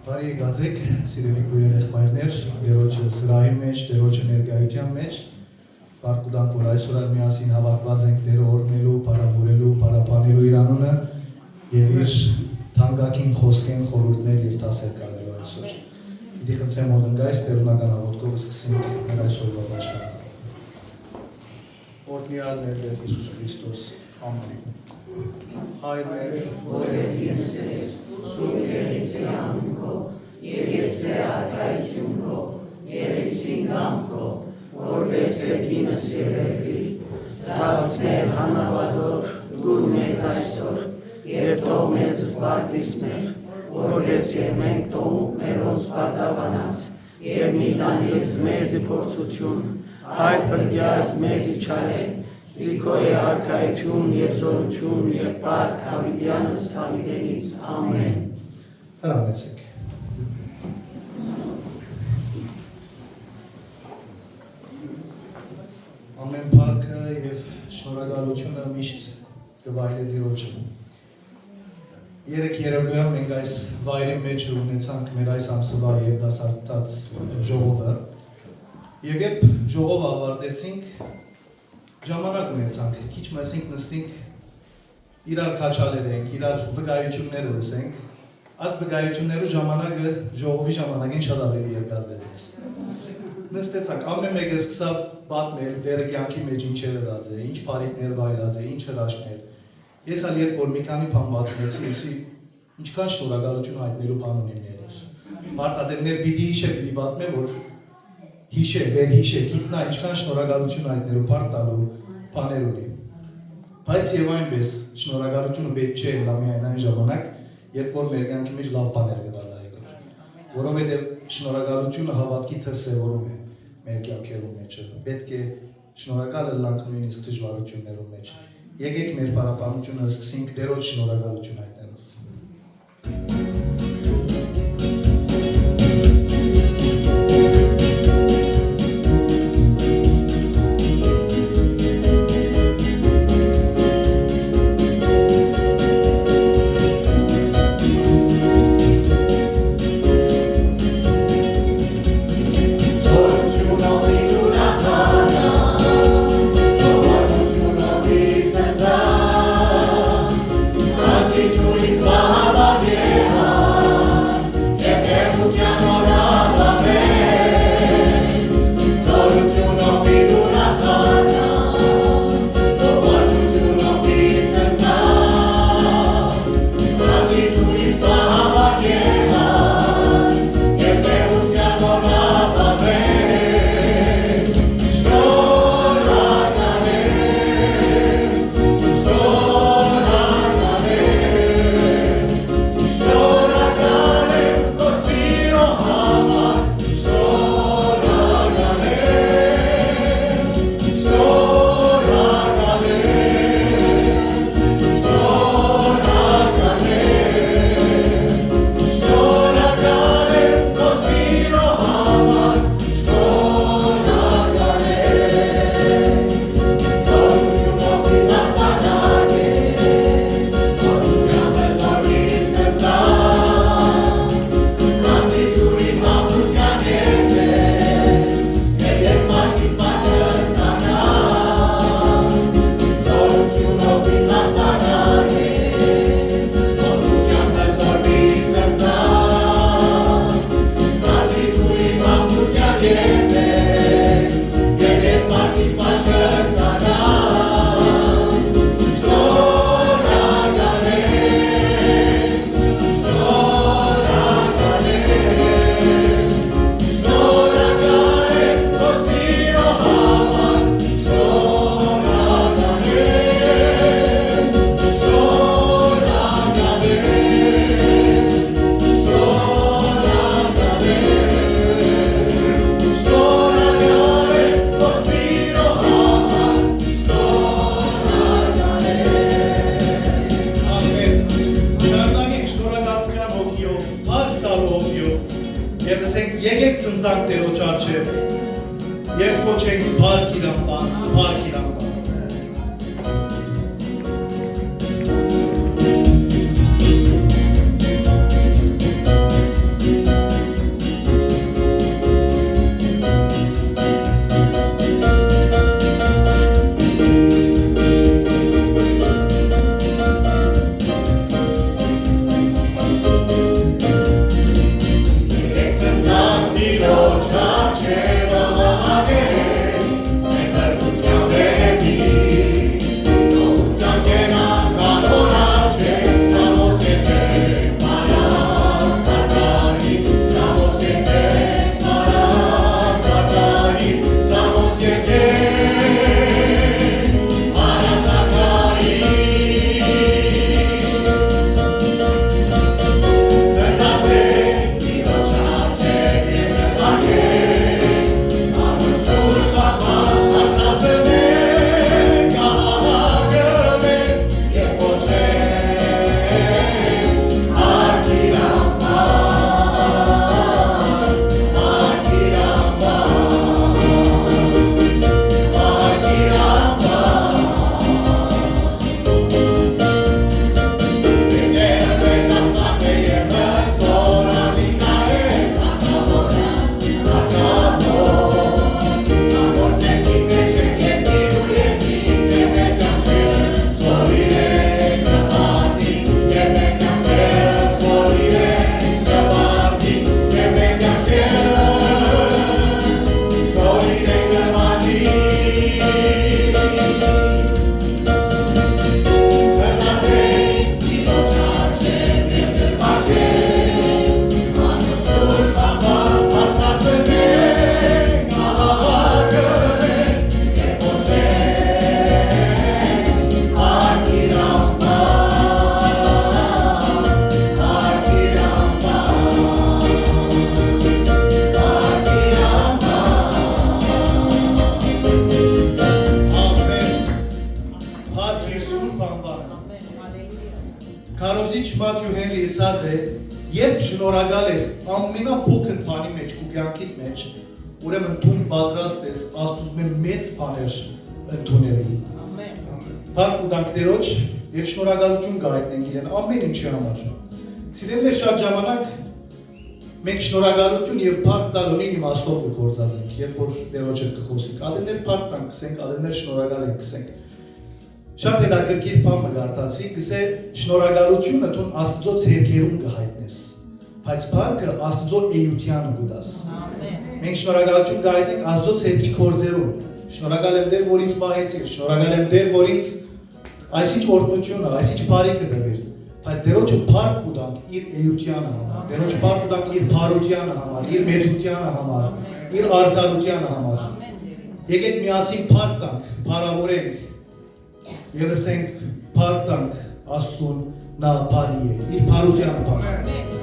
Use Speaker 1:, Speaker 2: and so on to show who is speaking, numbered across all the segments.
Speaker 1: Բարի եկացեք, սիրելի քույրեր եղբայրներ, Տերոջը սրահի մեջ, Տերոջը ներկայության մեջ, Բարկուտանք, որ այսօր միասին հավաքված ենք Տերը օրհնելու, փառավորելու, փառաբանելու իր անունը եւ իր թանկագին խոսքեն խորհուրդներ եւ դասեր կարելու այսօր։ Պիտի խնդրեմ օդնգայս տերունական աղոթքով սկսենք մեր այսօրվա պաշտպանը։ Օրհնյալ մեր Տեր Հիսուս Քրիստոս, ամեն։ Հայր մեր, որ ես ես, սուրբ երեցիան քո, եւ ես արկայություն քո, երեցին գամ քո, որպես եկինս երևի, սած մեր հանավազոր, դուր մեզ այսօր, եւ թող մեզ զբաղվիս մեր, որպես եւ մենք թողում մեր ոնց պատավանած, եւ մի տանես մեզի փորձություն, հայր բրգյաս մեզի չարե, Զիկոյ արկայություն եւ զորություն եւ պարք հավիտյանս հավիտենից, ամեն։ Հրամեցեք։ Ամեն պարքը եւ շնորհակալությունը միշտ կվայելի Տիրոջը։ Երեք երեկոյան մենք այս վայրի մեջ ունեցանք մեր այս ամսվա եւ դասարտած ժողովը։ Եվ երբ ժողովը ավարտեցինք, ժամանակ ունեցանք, քիչ մասինք նստինք, իրար քաչալերենք, իրար վկայությունները լսենք, այդ վկայություններու ժամանակը ժողովի ժամանակին շատ ավելի երկար դերեց։ Նստեցանք, ամեն մեկը սկսավ պատմել, դերը կյանքի մեջ ինչ էր ըրած է, ինչ բարիքներ վայրած է, ինչ հրաշքներ։ Ես ալ երբ որ մի քանի բան պատմեցի, ինչքան շնորհակալություն հայտնելու բան ունիմ ներեր։ Մարդատերներ պիտի հիշե, պիտի պատմե, որ հիշե, վերհիշե, գիտնա ինչքան շնորհակալություն հայտնելու բարդ տալու բաներ ունի։ Բայց եւ այնպես շնորհակալությունը պետք չէ լավ միայն այն ժամանակ, երբ որ մեր կյանքի մեջ լավ բաներ կդառնա, որովհետեւ շնորհակալությունը հավատքի դրսևորում է մեր կյանքերում մեջ։ Պետք է շնորհակալ լինենք նույնիսկ դժվարություններում մեջ։ Եկեք մեր պարապանությունը սկսենք Տերոջ շնորհակալություն հայտնելով։ Քարոզիչ Մաթյու Հենրի ասած է, երբ շնորհակալ ես ամենափոքր բանի մեջ ու կյանքիդ մեջ, ուրեմն դու պատրաստ ես Աստծո մեծ բաներ ընդունելու։ Ամեն։ Փառք ու դանք Տերոջ եւ շնորհակալություն գայտնենք իրեն ամեն ինչի համար։ Սիրելիներ, շատ ժամանակ մենք շնորհակալություն եւ փառք տալ ունենք իմաստով գործած ենք, երբ որ Տերոջ հետ կխոսենք։ Ադեններ փառք տանք, կսենք, ադեններ շնորհակալ ենք, կսենք։ Շատ հետաքրքիր բան մգարտացի, գսե շնորհակալությունը թուն Աստծո ցերկերուն կհայտնես, բայց փառքը Աստծո էյությանը գուտաս։ Մենք շնորհակալություն կհայտնենք Աստծո ցերկի կորձերուն։ Շնորհակալ եմ Տեր, որ ինձ պահեցիր, շնորհակալ եմ Տեր, որ ինձ այսինչ օրհնությունը, այսինչ բարիքը տվիր, բայց Տերոջը փառք կուտանք իր էյությանը համար, Տերոջը փառք կուտանք իր բարության համար, իր մեծության համար, իր արդարության համար։ Եկեք միասին փառք տանք, փառավորենք եւ ասենք փառք տանք Աստծուն, նա բարի է, իր բարությանը փառք։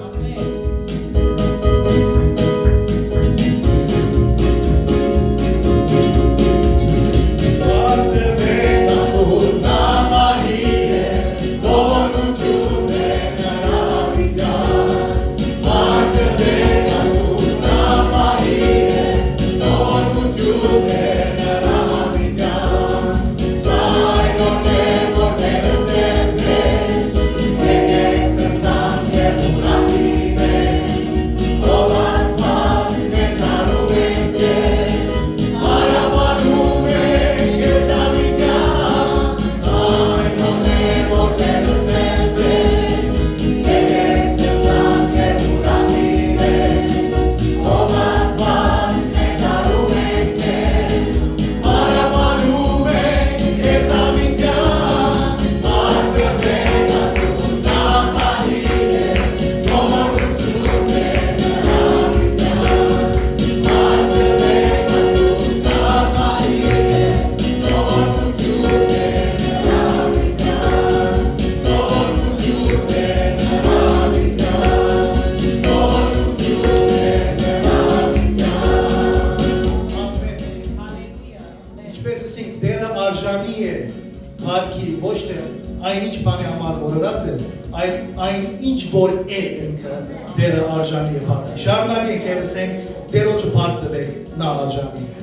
Speaker 1: Շարունակենք եւ ասենք Տերոջը փառք տվեք, նա արժանի է։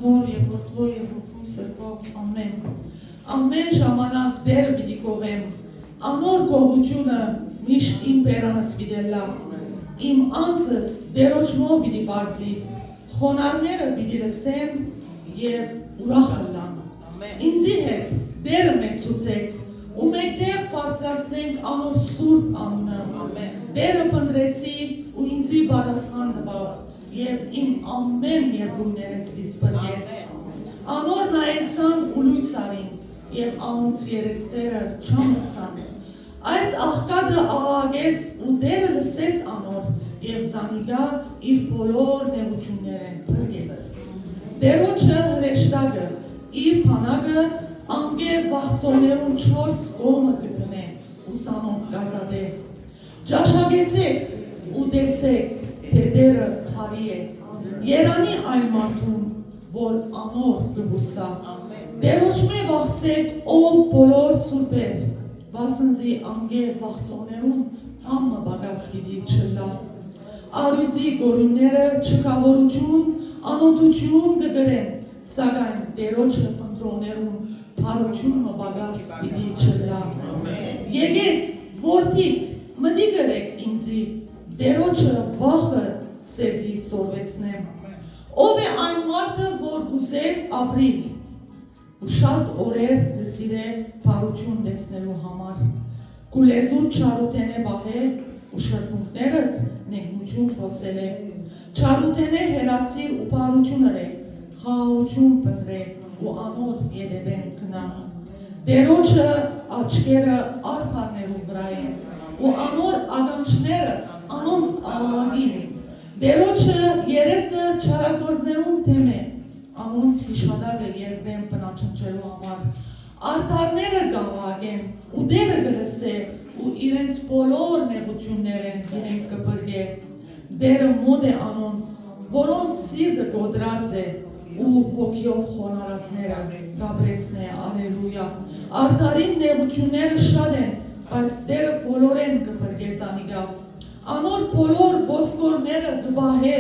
Speaker 2: Հոր եւ որդու եւ որդու սրբով ամեն։ Ամեն ժամանակ դեր պիտի կողեմ։ Անոր գողությունը միշտ իմ բերանս պիտի լա։ Իմ անձս դերոջ մով պիտի կարծի։ խոնարհները պիտի լսեն եւ ուրախ լան։ Ինձի հետ դերը մեծուցեք ու մեկտեղ բարձրացնենք անոր սուրբ անունը։ Դերը փնտրեցի ու ինձի պատասխան տվավ եւ իմ ամեն երկրներս զիս բրգեց։ Անոր նայեցան ու լույս արին եւ անոնց երեստերը չամսան։ Այս աղքատը աղաղեց ու դերը լսեց անոր եւ զանիգա իր բոլոր նեղություններեն բրգեց։ Դերոջը հրեշտակը իր բանակը անգե վաղցոներուն 4 կողմը գտնե ու սանոն գազադե։ Ճաշակեցեք ու տեսեք, թե դերը հարի է։ Երանի այն մարդուն, որ անոր գբուսա։ Դերոջմե վաղցեք ով բոլոր սուրբեր, վասնզի անգե վաղցոներուն համը բագաս գիտի չլա։ Արյուծի գորունները չկավորություն, անոթություն կգրեն, սակայն դերոջը պնդրոներուն Փարությունը բագաս պիտի չլա։ Եկեք, որդիկ, մտի գրեք ինձի, դերոջը վախը սեզի սորվեցնեմ։ Ով է այն մարդը, որ գուզե ապրիլ, ու շատ օրեր գսիրե փարություն տեսնելու համար։ Գուլեզուտ չարութենե բահե ու շրտունքներդ նեղություն խոսել է։ Չարութենե հերացիր ու փարություններ է, խաղաղություն պնդրե ու անոտ ետևեն կնա։ Դերոջը աչքերը արդարներու վրա են, ու անոր ականջները անոնց աղաղագին են։ Դերոջը երեսը չարագործներուն թեմ է, անոնց հիշադակը երկրեն բնաչնչելու համար։ Արդարները գաղաղագեն, ու դերը գլսե, ու իրենց բոլոր նեղություններ են զինեն կբրգե։ Դերը մոտ է անոնց, որոնց սիրտը գոդրած է, ու հոգիով խոնարածները գաբրեցնե, ալելույա։ Արդարին նեղությունները շատ են, բայց դերը բոլորեն կբրգե զանիգա։ Անոր բոլոր ոսկորները կբահե,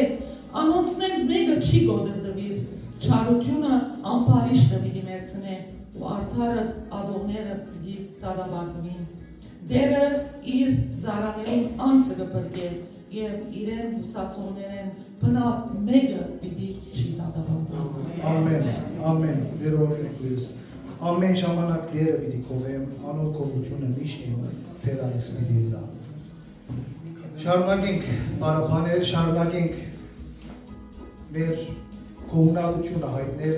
Speaker 2: անոնցմեն մեկը չի գոդրդվիր, չարությունը ամպարիշ պիտի մերցնե, ու արդարը ադողները պիտի դադաբարդվին։ Դերը իր ծառաներուն անձը կբրգե, եւ իրեն հուսացողներեն բնավ մեկը պիտի չի դադաբարդվի։
Speaker 1: Ամեն, ամեն, Դեր օրհնես։ Ամեն ժամանակ Դերը պիտի կովեմ, անոր կողությունը միշտ իմ փերանես պիտի լա։ Շարունակենք բարաբանել, շարունակենք մեր կողնալությունը հայտնել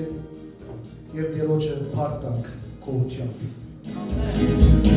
Speaker 1: եւ Դերոջը փառք տանք կողությամբ։
Speaker 3: Sorry.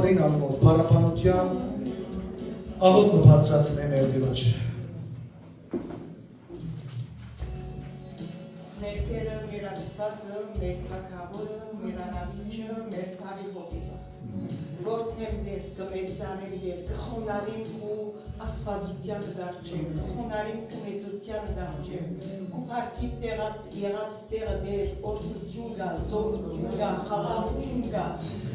Speaker 1: Բոլորին անունով փառապանության աղոթն ու բարձրացնեմ մեր Տիրոջ։
Speaker 3: Մեր Տերը, մեր Աստվածը, մեր Թագավորը, մեր Արարիչը, մեր Բարի Հովիվը։ Որդնեմ դեր, կմեծանեմ դեր, կխոնարիմ ու աստվածությանը դարձեմ, կխոնարիմ ու մեծությանը դարձեմ, ու պարքիտ եղած տեղը դեր, օրդություն գա, զորություն գա, խաղաղություն գա,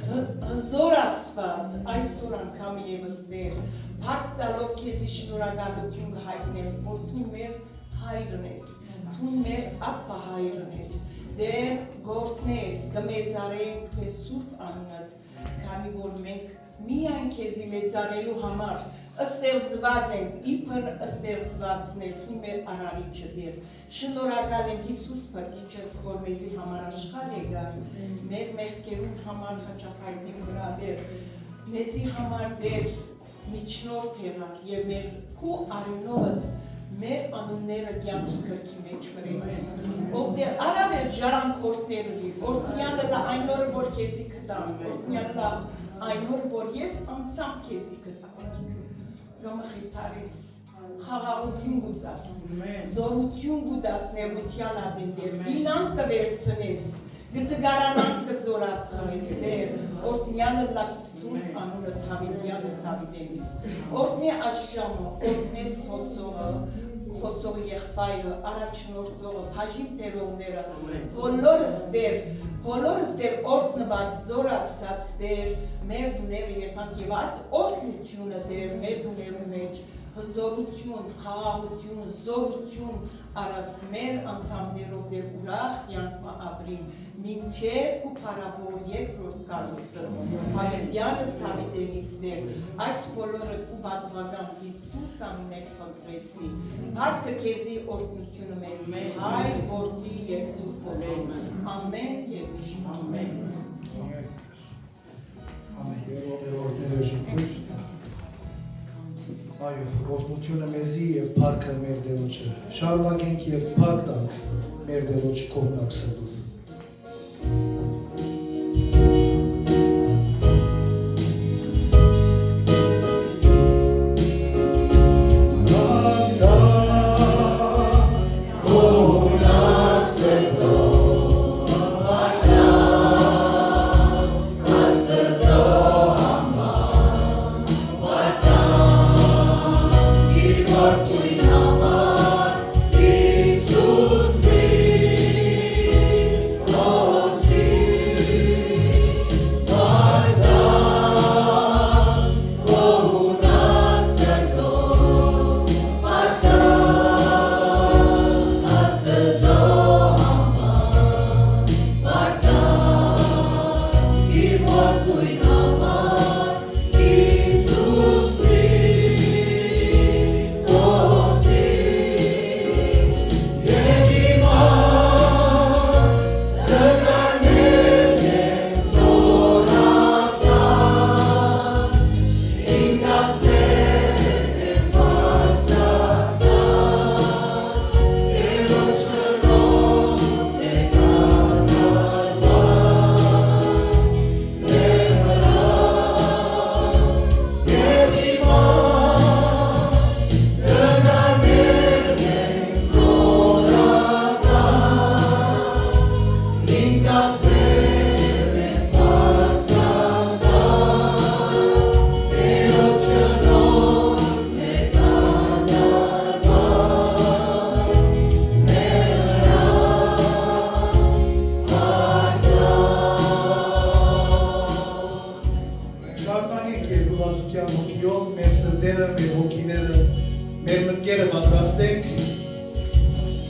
Speaker 3: հզոր Աստված, այսօր անգամ ևս դեր, պարք տալով քեզի շնորհակալություն կհայտնեմ, որ դու մեր հայրն ես, դու մեր ապա հայրն ես, դեր գործնես, կմեծարենք քեզ սուրբ անունդ, քանի որ մենք միայն քեզի մեծանելու համար ստեղծված ենք, իբր ստեղծվածներ, դու մեր արարիչը դեր, շնորհակալ եմ Հիսուս Փրկիչս, որ մեզի համար աշխարհ եկար, մեր մեղքերուն համար հաճախայտին վրա դեր, մեզի համար դեր միջնորդ եղար եւ մեր քու արյունովդ մեր անունները կյանքի գրքի մեջ գրեց, ով դեր առավել ժառանգորդներ ունի, օրհնյալը լա այն օրը, որ քեզի գտամ, օրհնյալը այն օրը, որ ես անցամ քեզի գտամ, գամխիթարես, խաղաղություն գուզաս, զորություն գուդաս նեղության ադենդեր, դինան կվերցնես, գտգարանան կզորացնես դեր, օրհնյալը լակսուն անունը Թավիդյանը Սավիդենից, օրհնի աշխամը, օրհնես խոսողը եղբայրը, առաջնորդողը, բաժին բերողները, բոլորս դեր օրհնված զորացած դեր, մեր դուները երթանք եւ այդ օրհնությունը դեր, մեր դուներու մեջ, հզորություն, խաղաղություն, զորություն արած մեր անդամներով դեր ուրախ կյանքը ապրին, մինչև ու փառավոր երկրորդ գալուստը, Հավիտյանը Սավիդենից դեր, այս բոլորը ու պատվական Հիսուս անունով խնդրեցի, փառքը քեզի օրհնությունը մեզ, Հայր, Որդի եւ Սուրբ Հոգի, ամեն եւ միշտ ամեն։
Speaker 1: Այո, օրհնությունը մեզի եւ փառքը մեր Տերոջը։ Շարունակենք եւ փառք տանք մեր Տերոջ կողմնակցելով։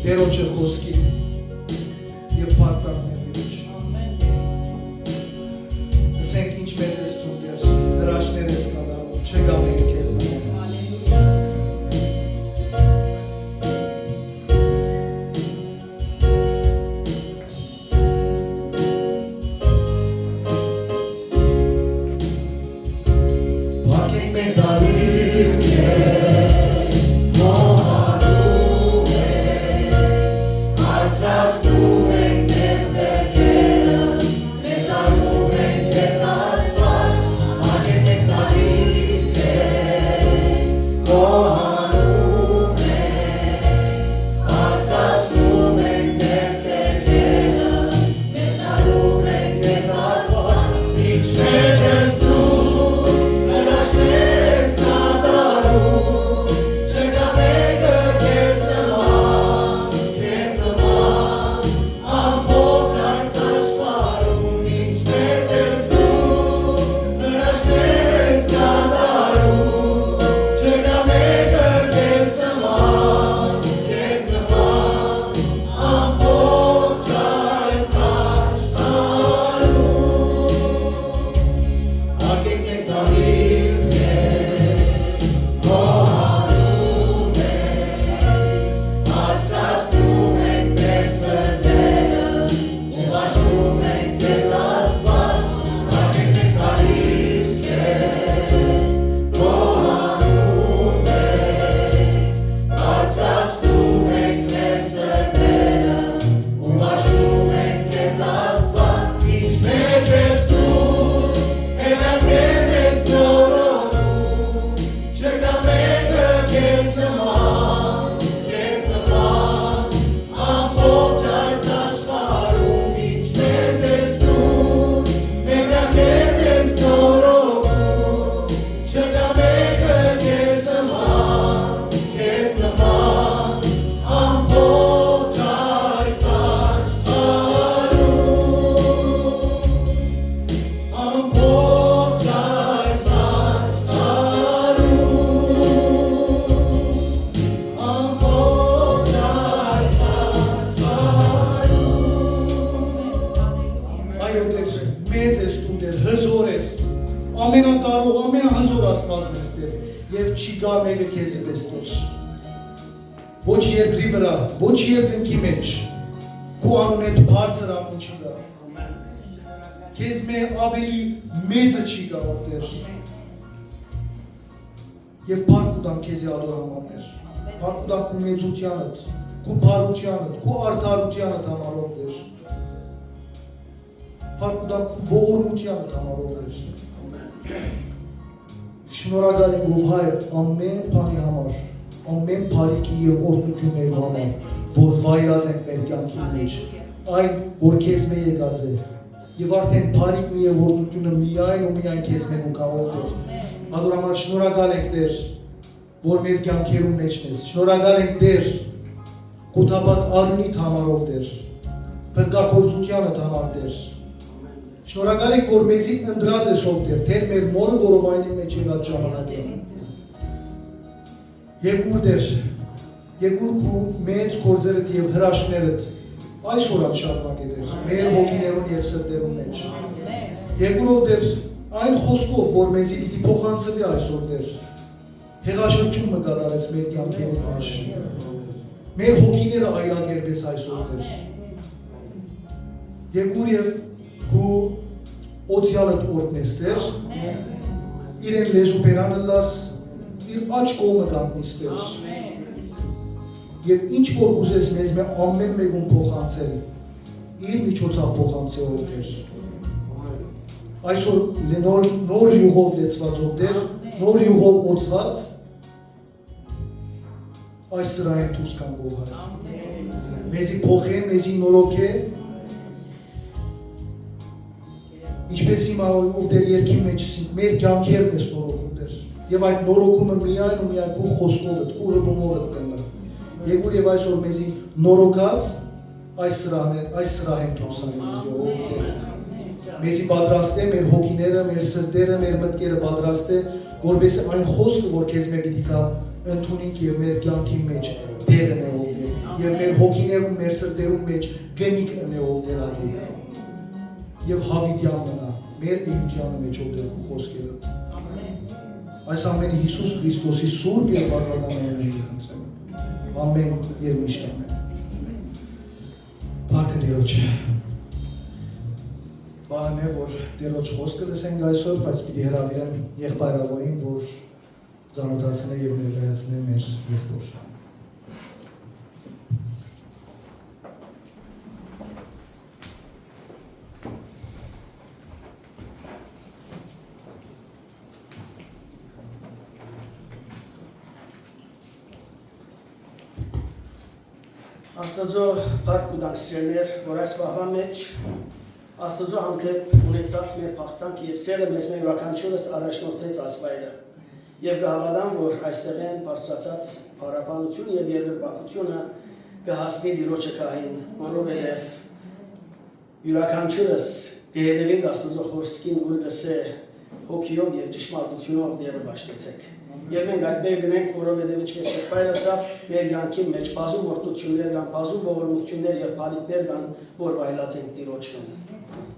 Speaker 1: Տերոջը խոսքի եւ փառտակ մեր Տերոջ։ Ասենք ինչ մեծ ես դու Տեր, հրաշքներ ես կատարում, չգամենք քեզ նման։ Փառք մեր դալիս
Speaker 4: Let's
Speaker 1: կարող ամենահզոր Աստվածն ես Տեր, եւ չի գա մեկը քեզ պես Տեր։ Ոչ երկրի վրա, ոչ երկնքի մեջ, քո անունդ բարձր անուն չի գա։ Քեզ մեր ավելի մեծը չի գա Տեր։ Եվ փառք ուտան քեզի ադորաման Տեր։ Փառք ուտան քո մեծությանդ, քո բարությանդ, քո արդարությանդ համարով Տեր։ Փառք ուտան քո ողորմությանդ համարով Տեր։ Շնորհակալ եմ ով Հայր ամեն բանի համար, ամեն բարիքի եւ օրհնությունների համար, որ վայրած ենք մեր կյանքի մեջ, այն որ քեզ մեր եկած է, եւ արդեն բարիքն եւ օրհնությունը միայն ու միայն քեզ մեր ու կարող Տեր։ Ադորամար շնորհակալ ենք Տեր, որ մեր կյանքերում մեջն ես։ Շնորհակալ ենք Տեր, կոթաբաց արյունիդ համարով Տեր, փրկագործությանդ համար Տեր։ Շնորհակալ ենք, որ մեզի ընդրած ես ով Տեր, Տեր մեր մորը որովայնի մեջ եղած ժամանակը։ Երկուր Տեր, երկուր քու մեծ գործերդ եւ հրաշքներդ այսօր շարունակե Տեր, մեր հոգիներուն եւ սրտերուն մեջ։ Երկուրով Տեր, այն խոսքով, որ մեզի պիտի փոխանցվի այսօր Տեր, հեղաշրջումը կատարես մեր կյանքերում մեջ։ Մեր հոգիները այլակերպես այսօր Տեր։ Երկուր եւ քու օծյալդ օրտնես Տեր, իրեն լեզու բերանը լաս, իր աչ կողմը կանգնիս Տեր։ Եվ ինչ որ ուզես մեզ մեր ամեն մեկում փոխանցել, իր միջոցով փոխանցելով Տեր։ Այսօր նոր յուղով լեցվածով Տեր, նոր յուղով օծված, այս սրային դուրս կան գոհար։ Մեզի փոխե, մեզի նորոգե, ինչպես հիմա ով Տեր երկի մեջ մեր կյանքերն ես նորոգում Տեր։ Եվ այդ նորոգումը միայն ու միայն քո խոսքովդ, քո հրբումովդ կլինի։ Երկու եւ այսօր մեզի նորոգած այս սրահեն դուրս անենք մեզի պատրաստ է մեր հոգիները, մեր սրտերը, մեր մտքերը պատրաստ է, որովհետեւ այն խոսքը, որ քեզ մեր պիտի կա ընդունենք եւ մեր կյանքի մեջ դերն է ով Տեր, եւ մեր հոգիներում, մեր սրտերում մեջ գնիկն է ով Տեր ադի։ Եվ հավիտյան մնա մեր էյությանը մեջ ով Տեր խոսքերը։ Այս ամենի Հիսուս Քրիստոսի սուրբ եւ բավական անունով խնդրեմ։ Ամեն եւ միշտ ամեն։ Փառք Տիրոջ։ Բան է, որ Տիրոջ խոսքը լսենք այսօր, բայց պիտի հրավիրեմ եղբայրավորին, որ ծանոթացնե եւ ներկայացնե մեր եղբոր։
Speaker 4: Աստծո փառք ու դասերներ, որ այս վաղվա մեջ Աստծո հանդեպ ունեցած մեր փախցանքը եւ սերը մեզ մեր յուրաքանչյուրս առաջնորդեց ասվայրը։ Եվ կհավատամ, որ այստեղ են բարձրացած փառաբանություն եւ երկրպագությունը կհասնի Տիրոջը քահին, որովհետեւ յուրաքանչյուրս դերևին Աստծո խոսքին ու գսե հոգիով եւ ճշմարտությունով դերը բաշխեցեք։ Եվ մենք այդպես գնենք, որովհետև ինչպես եղբայրասավ մեր կյանքի մեջ բազում օրհնություններ կան, բազում ողորմություններ եւ բարիքներ կան, որ վայելած են Տիրոջն։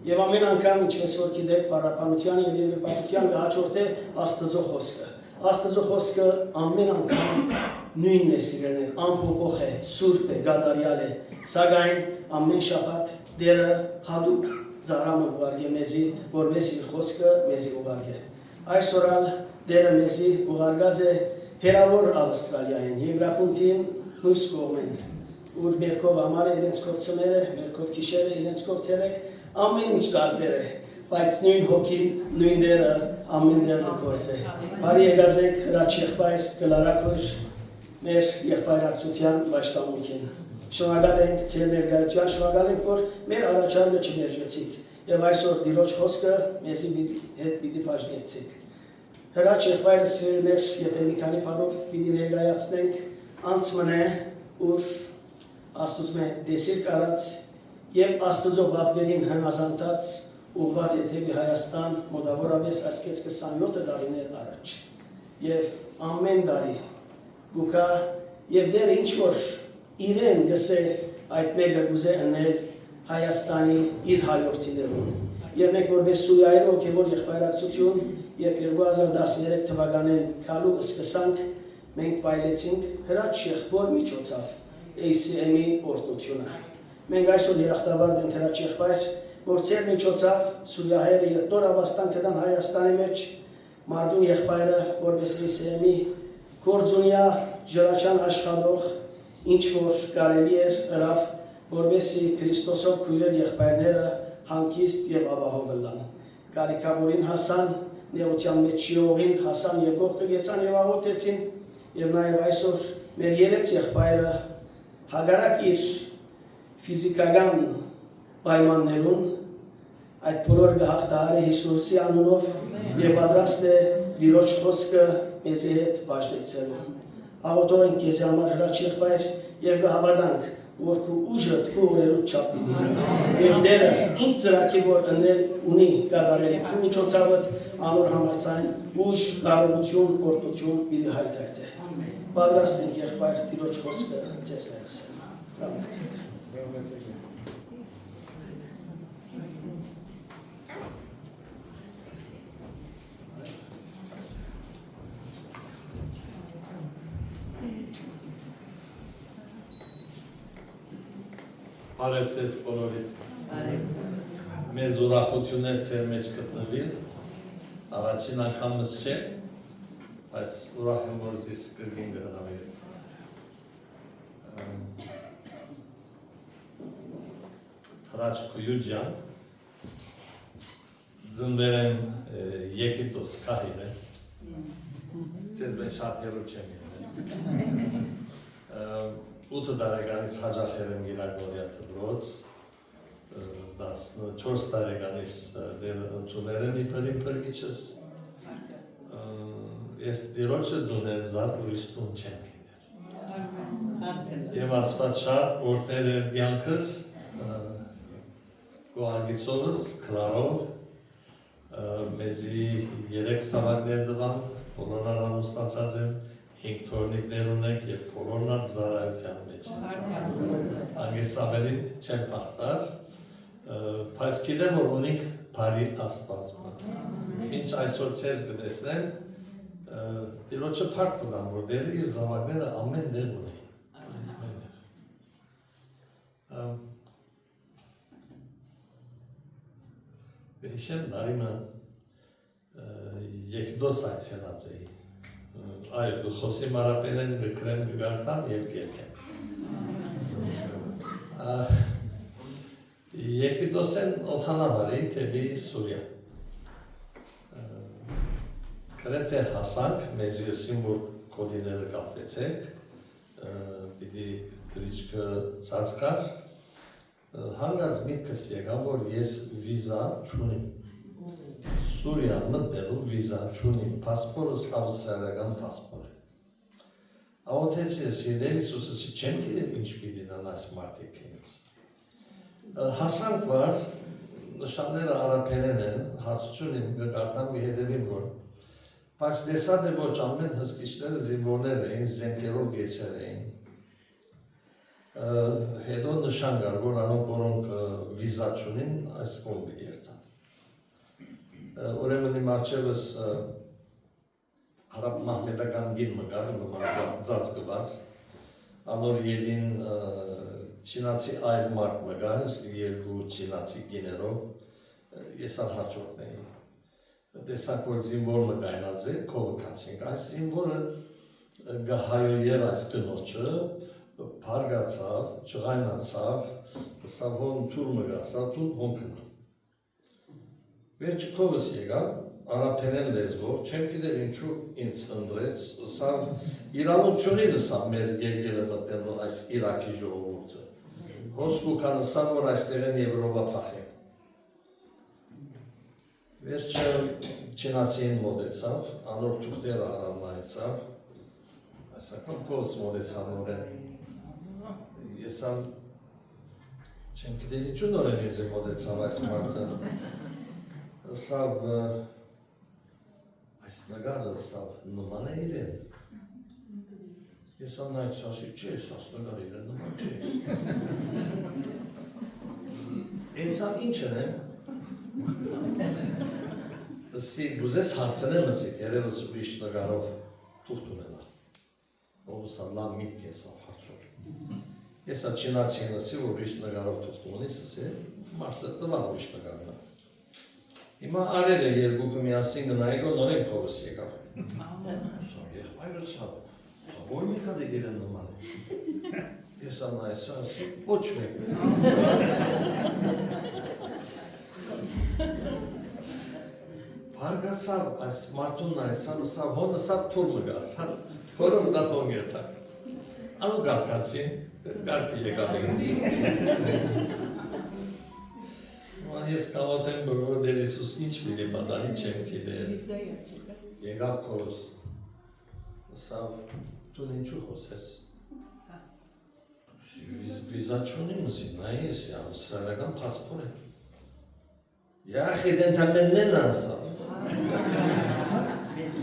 Speaker 4: Եվ ամեն անգամ ինչպես որ գիտեք, պարապանության եւ երկրպագության կհաջորդե Աստծո խոսքը։ Աստծո խոսքը ամեն անգամ նույնն է սիրելիներ, անփոփոխ է, սուրբ է, գադարյալ է, սակայն ամեն շաբաթ դերը հadoop ծարամը ուղարկե մեզի, որպես իր խոսքը մեզի ուղարկե։ Այսօր դերը մեզի ուղարկած է հերավոր Ավստրալիային, Եվրախունտին հույս կողմեն, ուր մերքով ամարը իրենց կործմերը, մերքով կիշերը իրենց կործերեք, ամեն ինչ տարբեր է, բայց նույն հոգին, նույն դերը ամեն դեր կործե։ Բարի եկած եք հրաչ եղբայր կլարակոր մեր եղբայրակցության պաշտամունքին։ Շնորհակալ ենք ձեր ներկայության, շնորհակալ ենք, որ մեր առաջարկը չներժեցիք եւ այսօր Տիրոջ խոսքը մեզի հետ պիտի բաժնեցիք։ Հրաչ եղբայրը սիրելիներ, եթե մի քանի բառով պիտի ներկայացնենք, անցմնե, ուր Աստծո դեսիր կարած եւ Աստծո բապերին հնազանդած ուղղված եթեւի Հայաստան մոտավորապես այսքեց 27 տարիներ առաջ։ Եվ ամեն տարի գուկա եւ դեր ինչ որ իրեն գսե այդ մեկը գուզե անել Հայաստանի իր հայրենիքներում։ Եվ մենք որպես սույայր ոգևոր եղբայրակցություն երբ 2013 թվականին քալու սկսանք մենք վայելեցինք հրաչ եղբոր միջոցով ACM-ի օրհնությունը։ Մենք այսօր երախտաբար ենք հրաչ եղբայր, որ ծեր միջոցով Սուրիահայերը երկնոր ավաստան կդան Հայաստանի մեջ, մարդուն եղբայրը, որպես ACM-ի գործունյա ժրաչան աշխատող, ինչ որ կարելի էր հրավ, որպեսզի Քրիստոսով քույրեր եղբայրները հանգիստ եւ ապահով լան։ Կարիքավորին հասան, նեղության մեջ շիողին հասան եւ գողքը գեցան եւ աղոթեցին եւ նաեւ այսօր մեր երեց եղբայրը հագարակ իր ֆիզիկական պայմաններուն այդ բոլորը գահտարի Հիսուսի անունով եւ պատրաստ է դիրոջ խոսքը մեզի հետ բաժնեկցելու։ Աղոթող ենք քեզ համար հրաչ եղբայր եւ կհավատանք, որ քու ուժը քու օրերուց չափի եւ դերը ինձ ծրակի որ ունի կատարել քու միջոցով անոր համարձայն ուժ, կարողություն, օրդություն իր հայտայտե։ Պատրաստ ենք եղբայր դիրոջ խոսքը ձեզ լսել։ Ռամացեք։
Speaker 5: Բարև ձեզ բոլորիդ։ Մեզ ուրախություն է ձեր մեջ գտնվել, առաջին անգամս չէ, բայց ուրախ եմ, որ զիս կրգին գհրավեր։ Հրաչ Քույջյան, ձնվել եմ Եգիպտոս Կահիրը, ձեզ մեջ շատ հեռու չեմ եղել։ 8 տարեկանից հաջախել եմ Գիրագորիա դպրոց, 14 տարեկանից դեր ընդունել եմ իբրին փրկիչս, ես դիրոջը դունել զատ ուրիշ տուն չեմ գիտել։ Եվ ասված շատ օրդներ էր բյանքս, գոհագիցովս, կրարով, մեզի 3 սավակներ դվան, բոլորան անուստացած եմ, 5 թորնիկներ ունենք և բոլորնատ զարայության մեջ են։ Անգից ավելին չեմ պաղցար, բայց գիտեմ, որ ունենք բարի աստվածը։ Մինչ այսօր ցեզ գտեսնեմ, դիրոջը փառք ունեմ, որ դերը իր զավակները ամեն դեղ ունեն։ Հիշեմ դարիմը Եգիպտոս այցելած էի։ Այդ խոսի մարապենեն գրեմ գարտան և գերքեմ։ Եգիպտոսեն օթանաբարի թեպի Սուրիա։ Կրեմ թե հասանք, մեզ եսին, որ կոդիները կապվեցեք, պիտի գրիչկը ծած կար, հանգած միտքս եկա, որ ես վիզա չունիմ։ Սուրիա մտնելու վիզա չունիմ, պասպորս ավստրալիական պասպոր է։ Աղոթեցի ես իրել Իսուսի չեմ գիտեմ ինչ պիտին այս մարդիկ ինձ։ Հասանք վար, նշանները արաբերեն են, հարցություն իմ գկարտամ մի հետևին որ, բայց դեսատ է ոչ ամեն հսկիչները զինվորներ էին, զենքերով գեցեր էին։ Հետո նշան գար, որ անոնք որոնք վիզա չունին, այս կոն պիտի երցան։ Ուրեմն իմ արջևս հարապ մահմետական գին մգար, ձացկված, անոր ետին չինացի այլ մարդ մգար, երկու չինացի գիներով, ես ալ հաճորդն էի։ Տեսանք, որ զինվոր մգայնած է, կովը կացինք, այս զինվորը գահայոյեր այս կնոջը, պարգացավ, չղայնացավ, սավ հոն թուր մգասավ, թուր հոն կնա։ Վերջը կովս եկավ, արաբերեն լեզվով, չեմ գիտեր ինչու ինձ ընդրեց, սավ իրավունքունի լսավ մեր երկերը մտնելու այս Իրաքի ժողովուրդը։ Հոսք ու կանսավ, որ այստեղ են Եվրոպա փախեն։ Վերջը չինացիին մոտեցավ, անոր թուղթերը արամնայեցավ, այսական կովս մոտեցավ նորեն։ Ես ամ չեմ գիտեր ինչու նորեն ինձ մոտեցավ այս մարդը։ Սավ այս նգարը սավ նման է իրեն։ Ես անայց ասի չէ, սաս նգար իրեն նման չէ։ Ես ավ ինչ են եմ։ Սի գուզես հարցնեմ ասի, երևս ուրիշ նգարով թուղթ ունենա։ Ովսա լավ միտք ես հարցոր։ Ես աչինացին ասի, որ ուրիշ նգարով թուղթ ունիս, ասի, մարդը տվար ուրիշ նգարնա։ Հիմա արել է երկուքը միասին գնայիգո նորեն քովս եկավ։ Սա եղբայրս հա, որ մեկ ադե իրեն նման է։ Ես անայսա ասի, ոչ մեկ։ Բարգացավ այս մարդուն նայսավ, սավ հոնը սավ թուր մգա, սավ թորում դա թոնգ երթակ։ Անու գարկացին, գարկի եկավ ինձ։ Ես կավատ եմ բրոր դեր Իսուս ինչ միլի բադանի չեմ կիդեր։ Եկավ քոս, սավ տուն ինչու խոսես։ Վիզա չունի մսի, նայես, սրալական պասպոր է։ Յախի դենթամեննեն ասավ։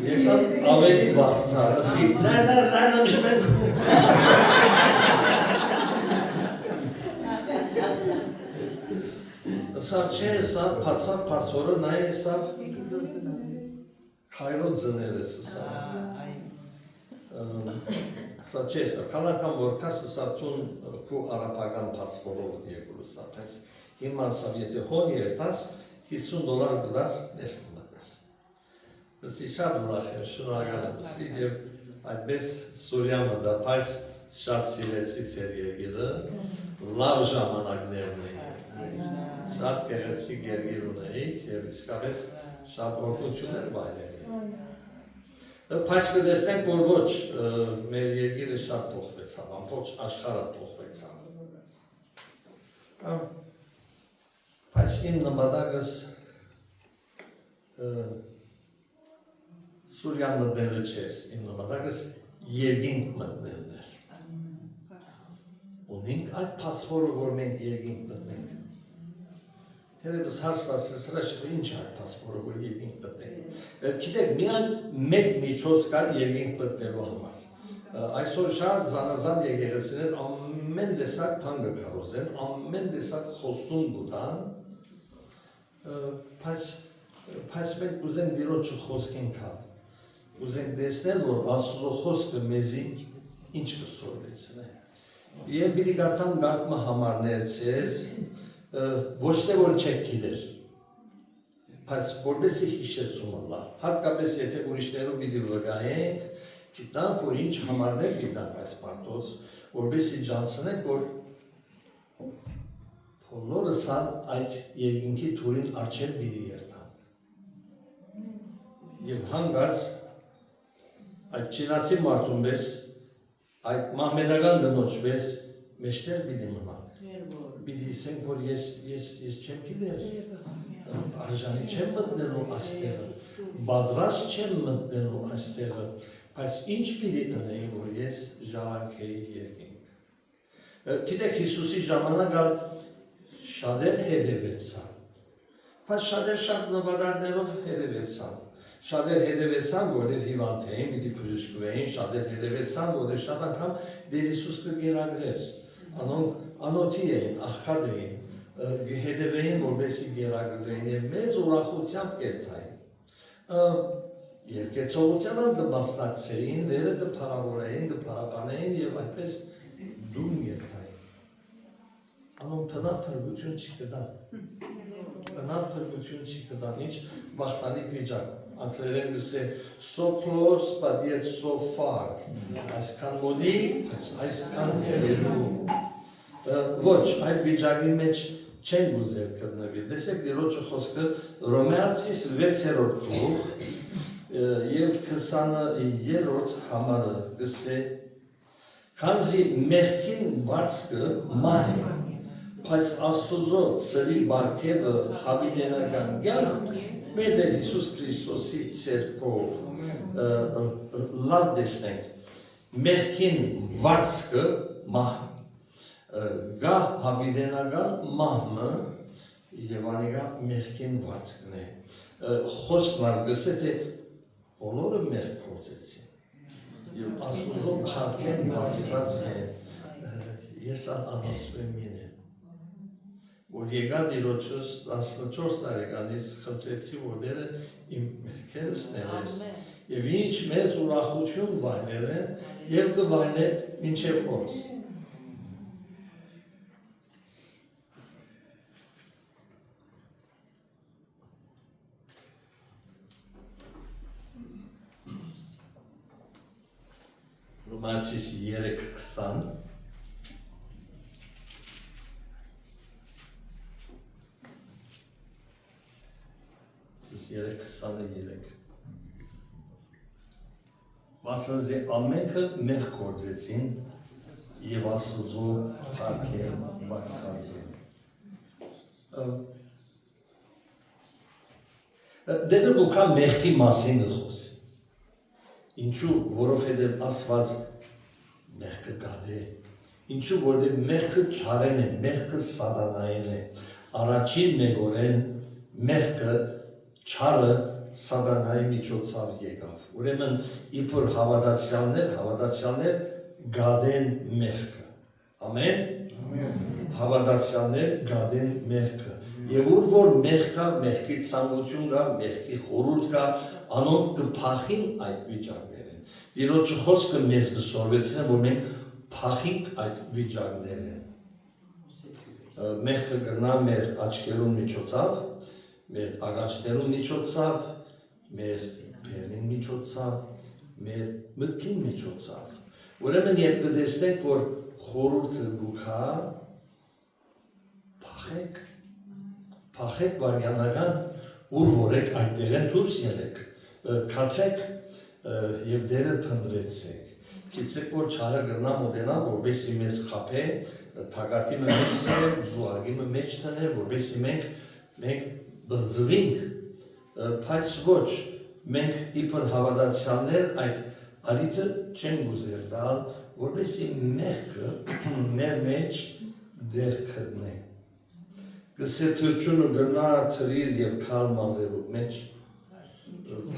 Speaker 5: Ես ավելի բաղցար, ասի, նայնամիշմ ենք։ Սավ չէ, սավ պացավ պասորը, նայ սավ քայրոտ զներ ես սավ։ Սավ չէ, սավ կալական որկասը սավ տուն կու արապական պասորով դիեգուրը սավ, բայց հիման սավ եթե հոն երթաս, $50 գդաս ներս կմատես։ Սի շատ ուրախ եմ, շնորհակալ եմ սի և այդպես Սուրյանը դա պայս շատ սիրեցից էր երգիրը, լավ ժամանակներն էին, շատ գեղեցիկ երգիր ունեիք և իսկապես շատ օրգություններ վայրերի։ Պայս կտեսնենք, որ ոչ մեր երգիրը շատ փոխվեցավ, ամբողջ աշխարհը փոխվեցավ։ Բայց իմ նպատակս Սուրյան մտնելը չէր, իմ նպատակս երկինք մտնելն էր։ Ունենք այդ պասպորը, որ մենք երկինք մտնենք։ Թերևս հարց ասես, հրաշիվը ինչ այդ պասպորը, որ երկինք մտնենք։ Գիտեք, միայն մեկ միջոց կա երկինք մտնելու համար։ Այսօր շատ զանազան եկեղեցիներ ամեն տեսակ բան կկարողեն, ամեն տեսակ խոստում կտան, բայց մենք ուզենք Տիրոջը խոսքին կալ, ուզենք տեսնել, որ Աստծո խոսքը մեզի ինչ կսորվեցնե։ Եվ պիտի կարդամ գարկմը համարներ ցեզ, ոչ թե որ չեք գիտեր, բայց որպեսզի հիշեցումը լա, հատկապես եթե ուրիշներով պիտի վկայենք, գիտնանք, որ ինչ համարներ գիտանք այս մարդոց, որպեսզի ջանցնենք, որ բոլորս այդ երկինքի թուրին առջև պիտի երթանք։ Եվ հանգած այդ չինացի մարդուն պես, այդ մահմեդական բնոջ պես մեջտեղ պիտի մնանք։ Պիտի ասենք, որ ես չեմ գիտեր, արժանի չեմ մտնելու այստեղը, բադրաստ չեմ մտնելու այստեղը, բայց ինչ պիտի տնեի, որ ես ժառանգեի երկինք։ Գիտեք, Հիսուսի ժամանակ շատեր հետևեցան, բայց շատեր շատ նպատակներով հետևեցան։ Շատեր հետևեցան, որեր հիվանդ էին, պիտի բժշկվեին, շատեր հետևեցան, որեր շատ անգամ Տեր Հիսուս կգերագրեր։ Անոնք անոթի էին, աղքատ էին, հետևեին, որպեսզի գերագրվեին և մեծ ուրախությամբ կերթային։ Երկեցողությանը կմասնակցեին, դերը կփարավորեին, կփարապանեին և այդպես դում երթային։ Անոնք բնավ փրկություն չկտան։ Բնավ փրկություն չկտան, ինչ վախտանիկ վիճակ։ Անգլերեն գսե so close but yet so far։ Այսքան մոտիկ, բայց այսքան հեռու։ Ոչ, այդ վիճակի մեջ չեն ուզել գտնվել։ Տեսեք Տիրոջը խոսքը Հռոմեացիս 6-րդ գլուխ և 20-րդ համարը գսե քանզի մեղքին վարձքը մահ է, բայց Աստծո ծրի բարգևը հավիտենական կյանք մեր Տեր Հիսուս Քրիստոսի ցերկով լավ տեսնենք մեղքին վարձքը մահ գա հավիտենական մահը եւ անիկա մեղքին վարձքն է խոսքն արգսե թե բոլորը մեղք գործեցին եւ Աստծո բարգեն վասած է ես անհասու եմ ինը որ եկա դիրոջս 14 տարեկանից խնդրեցի, որ դերը իմ մեղքերս ներես, և ինչ մեծ ուրախություն վայնել են, և կվայնել մինչև օրս։ Ռոմացիս 3:20 3:23 Մասնզի ամենքը մեղ կործեցին և Աստուծո փառքը բացացին։ Դերը գուքա մեղքի մասին գխոսի։ Ինչու, որովհետև Աստված մեղքը գադե։ Ինչու, որովհետև մեղքը չարեն է, մեղքը սատանային է։ Առաջին մեկորեն մեղքը չարը սատանայի միջոցով եկավ։ Ուրեմն իբր հավատացյալներ գադեն մեղքը։ Ամեն։ Հավատացյալներ գադեն մեղքը։ Եվ ուր որ մեղ կա, մեղքի ցանկություն կա, մեղքի խորհուրդ կա, անոնք կփախին այդ վիճակներին։ Տիրոջը խոսքը մեզ կսորվեցնի, որ մենք փախենք այդ վիճակներին։ Մեղքը կգնա մեր աչքերուն միջոցով, մեր ագանչներուն միջոցով, մեր բերնին միջոցով, մեր մտքին միջոցով։ Ուրեմն երբ կտեսնենք, որ խորհուրդը գուքա, փախեք վարյանական, ուր որ եք այդտեղ են դուրս ելեք, քացեք և դերը փնտրեցեք։ Գիտեք, որ չարը կգնա մոտենալ, որպեսզի մեզ խաբե, թագարտի մեջ տներ, զուգի մեջ տներ, որպեսզի մենք բղձվենք, բայց ոչ, մենք իբր հավատացյալներ այդ արիթը չեն ուզել տալ, որպեսզի մեղքը մեր մեջ դեր գտնի։ Գսե թրջունը գնա թրիր և քալ մազերու մեջ,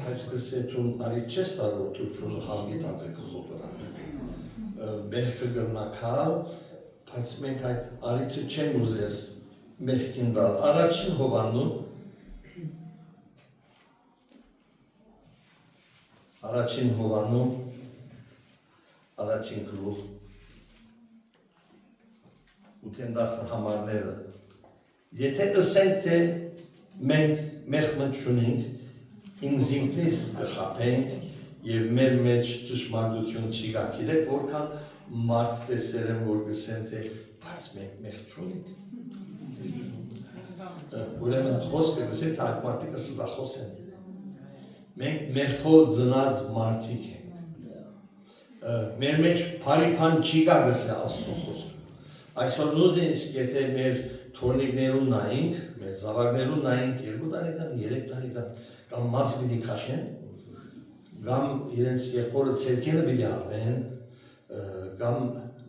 Speaker 5: բայց գսե թուն արիթ չես տար, որ թրջունը հանգիտած է գլխոպրան։ Մեղքը գնա քալ, բայց մենք այդ արիթը չեն ուզել մեղքին տալ։ Առաջին Հովաննու առաջին գլուխ 8-10 համարները եթե ըսենք, թե մենք մեղք չունենք, ինքնին կխաբենք և մեր մեջ ճշմարտություն չի գա։ Գիտեք, որքան մարդ տեսել եմ, որ գսեն, թե բայց մենք մեղք չունենք։ Ուրեմն խոսքը գսեն, թե այդ մարդիկը ստախոս են։ Մենք մեղքով ծնած մարդիկ ենք։ Մեր մեջ բարի բան չի գա գսե Աստծո խոսքը։ Այսօր նույնիսկ եթե մեր թորնիկներուն նայենք, մեր զավակներուն նայենք 2 տարեկան, 3 տարեկան, կամ մաց պիտի քաշեն, կամ իրենց եղբորը ցերկենը պիտի առնեն, կամ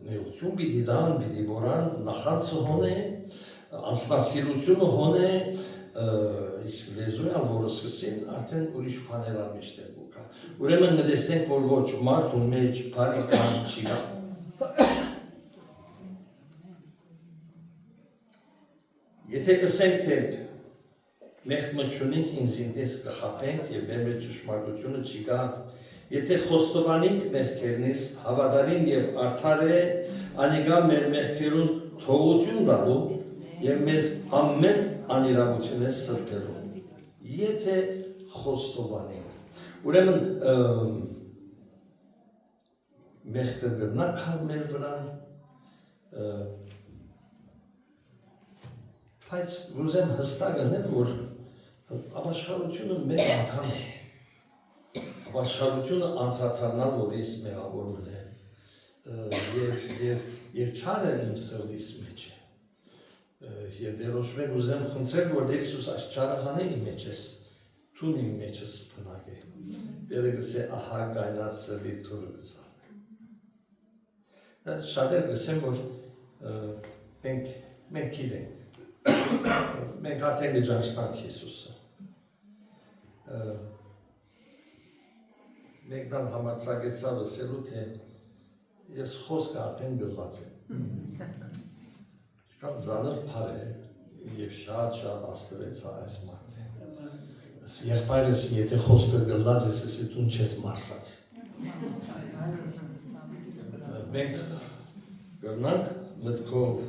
Speaker 5: նեղություն պիտի տան, պիտի որան, նախանցը հոնեն, անձնասիրությունը հոնեն, իսկ լեզուալ որը սկսին, արդեն ուրիշ բաներ մեջտեղ գուքա։ Ուրեմն կտեսնենք, որ ոչ մարդու մեջ բարի բան չի գա։ Եթե ասենք, թե մեղք չունենք, ինքնին կխաբենք և մեր մեջ ճշմարտությունը չի գա, եթե խոստովանենք մեղքերնից, հավատարիմ և արդար է, անիկա մեր մեղքերուն թողություն տալու և մեզ ամեն անիրավությունը սրբելու։ Եթե խոստովանենք։ Ուրեմն մեղքը գտնա քալ մեր վրան, բայց ուզեմ հստակ գնել, որ ապաշխարությունը մեր անգամ է։ Ապաշխարությունը անդրադառնալ, որ ես մեղավոր մնեմ, և չարը իմ սրտիս մեջ է։ Եվ դերոշմեկ ուզեմ խնդրել, որ դեր Հիսուս այս չարը հանե իմ մեջ ես, թուն իմ մեջս բնակ է։ Դերը գսե ահա գայնած սրտի թուրը գծան։ Շատեր գսեմ, որ մենք գիտենք, մենք արդեն գճանշտանք Հիսուսը։ Մենք դան համարձակեցավ ասելու, թե ես խոսքը արդեն գլված եմ։ Շկան զանր պար է, Եվ շատ աստվեց այս մարդին։ Եղբայրս եթե խոսքը գլած ես, εσύ տուն չես մարսած։ Մենք գնանք մտքով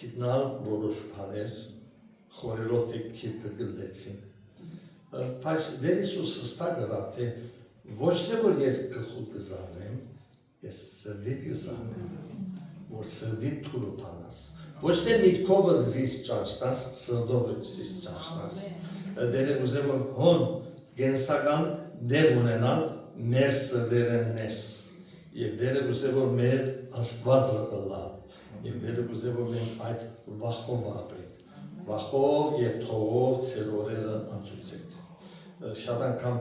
Speaker 5: գիտնալ որոշ բաներ, խորելով թե քիպը գլեցին։ Բայց Տեր Հիսուսը ստա գրավ, թե ոչ թե որ ես գլխուտ կզանեմ, ես սրդիտ կզանեմ, որ սրդիտ թուրը բանաս։ Ոչ թե միտքովը զիս ճաշտաս, սրդովը զիս ճաշտաս։ Դերը ուզե որ հոն գենսական դեր ունենալ մեր սրդերեն ներս։ Եվ դերը ուզե որ մեր Աստվածը ըլա։ Եվ դերը ուզե որ մենք այդ վախով ապրենք։ Վախով և թողով ծեր օրերը անցուցենք։ Շատ անգամ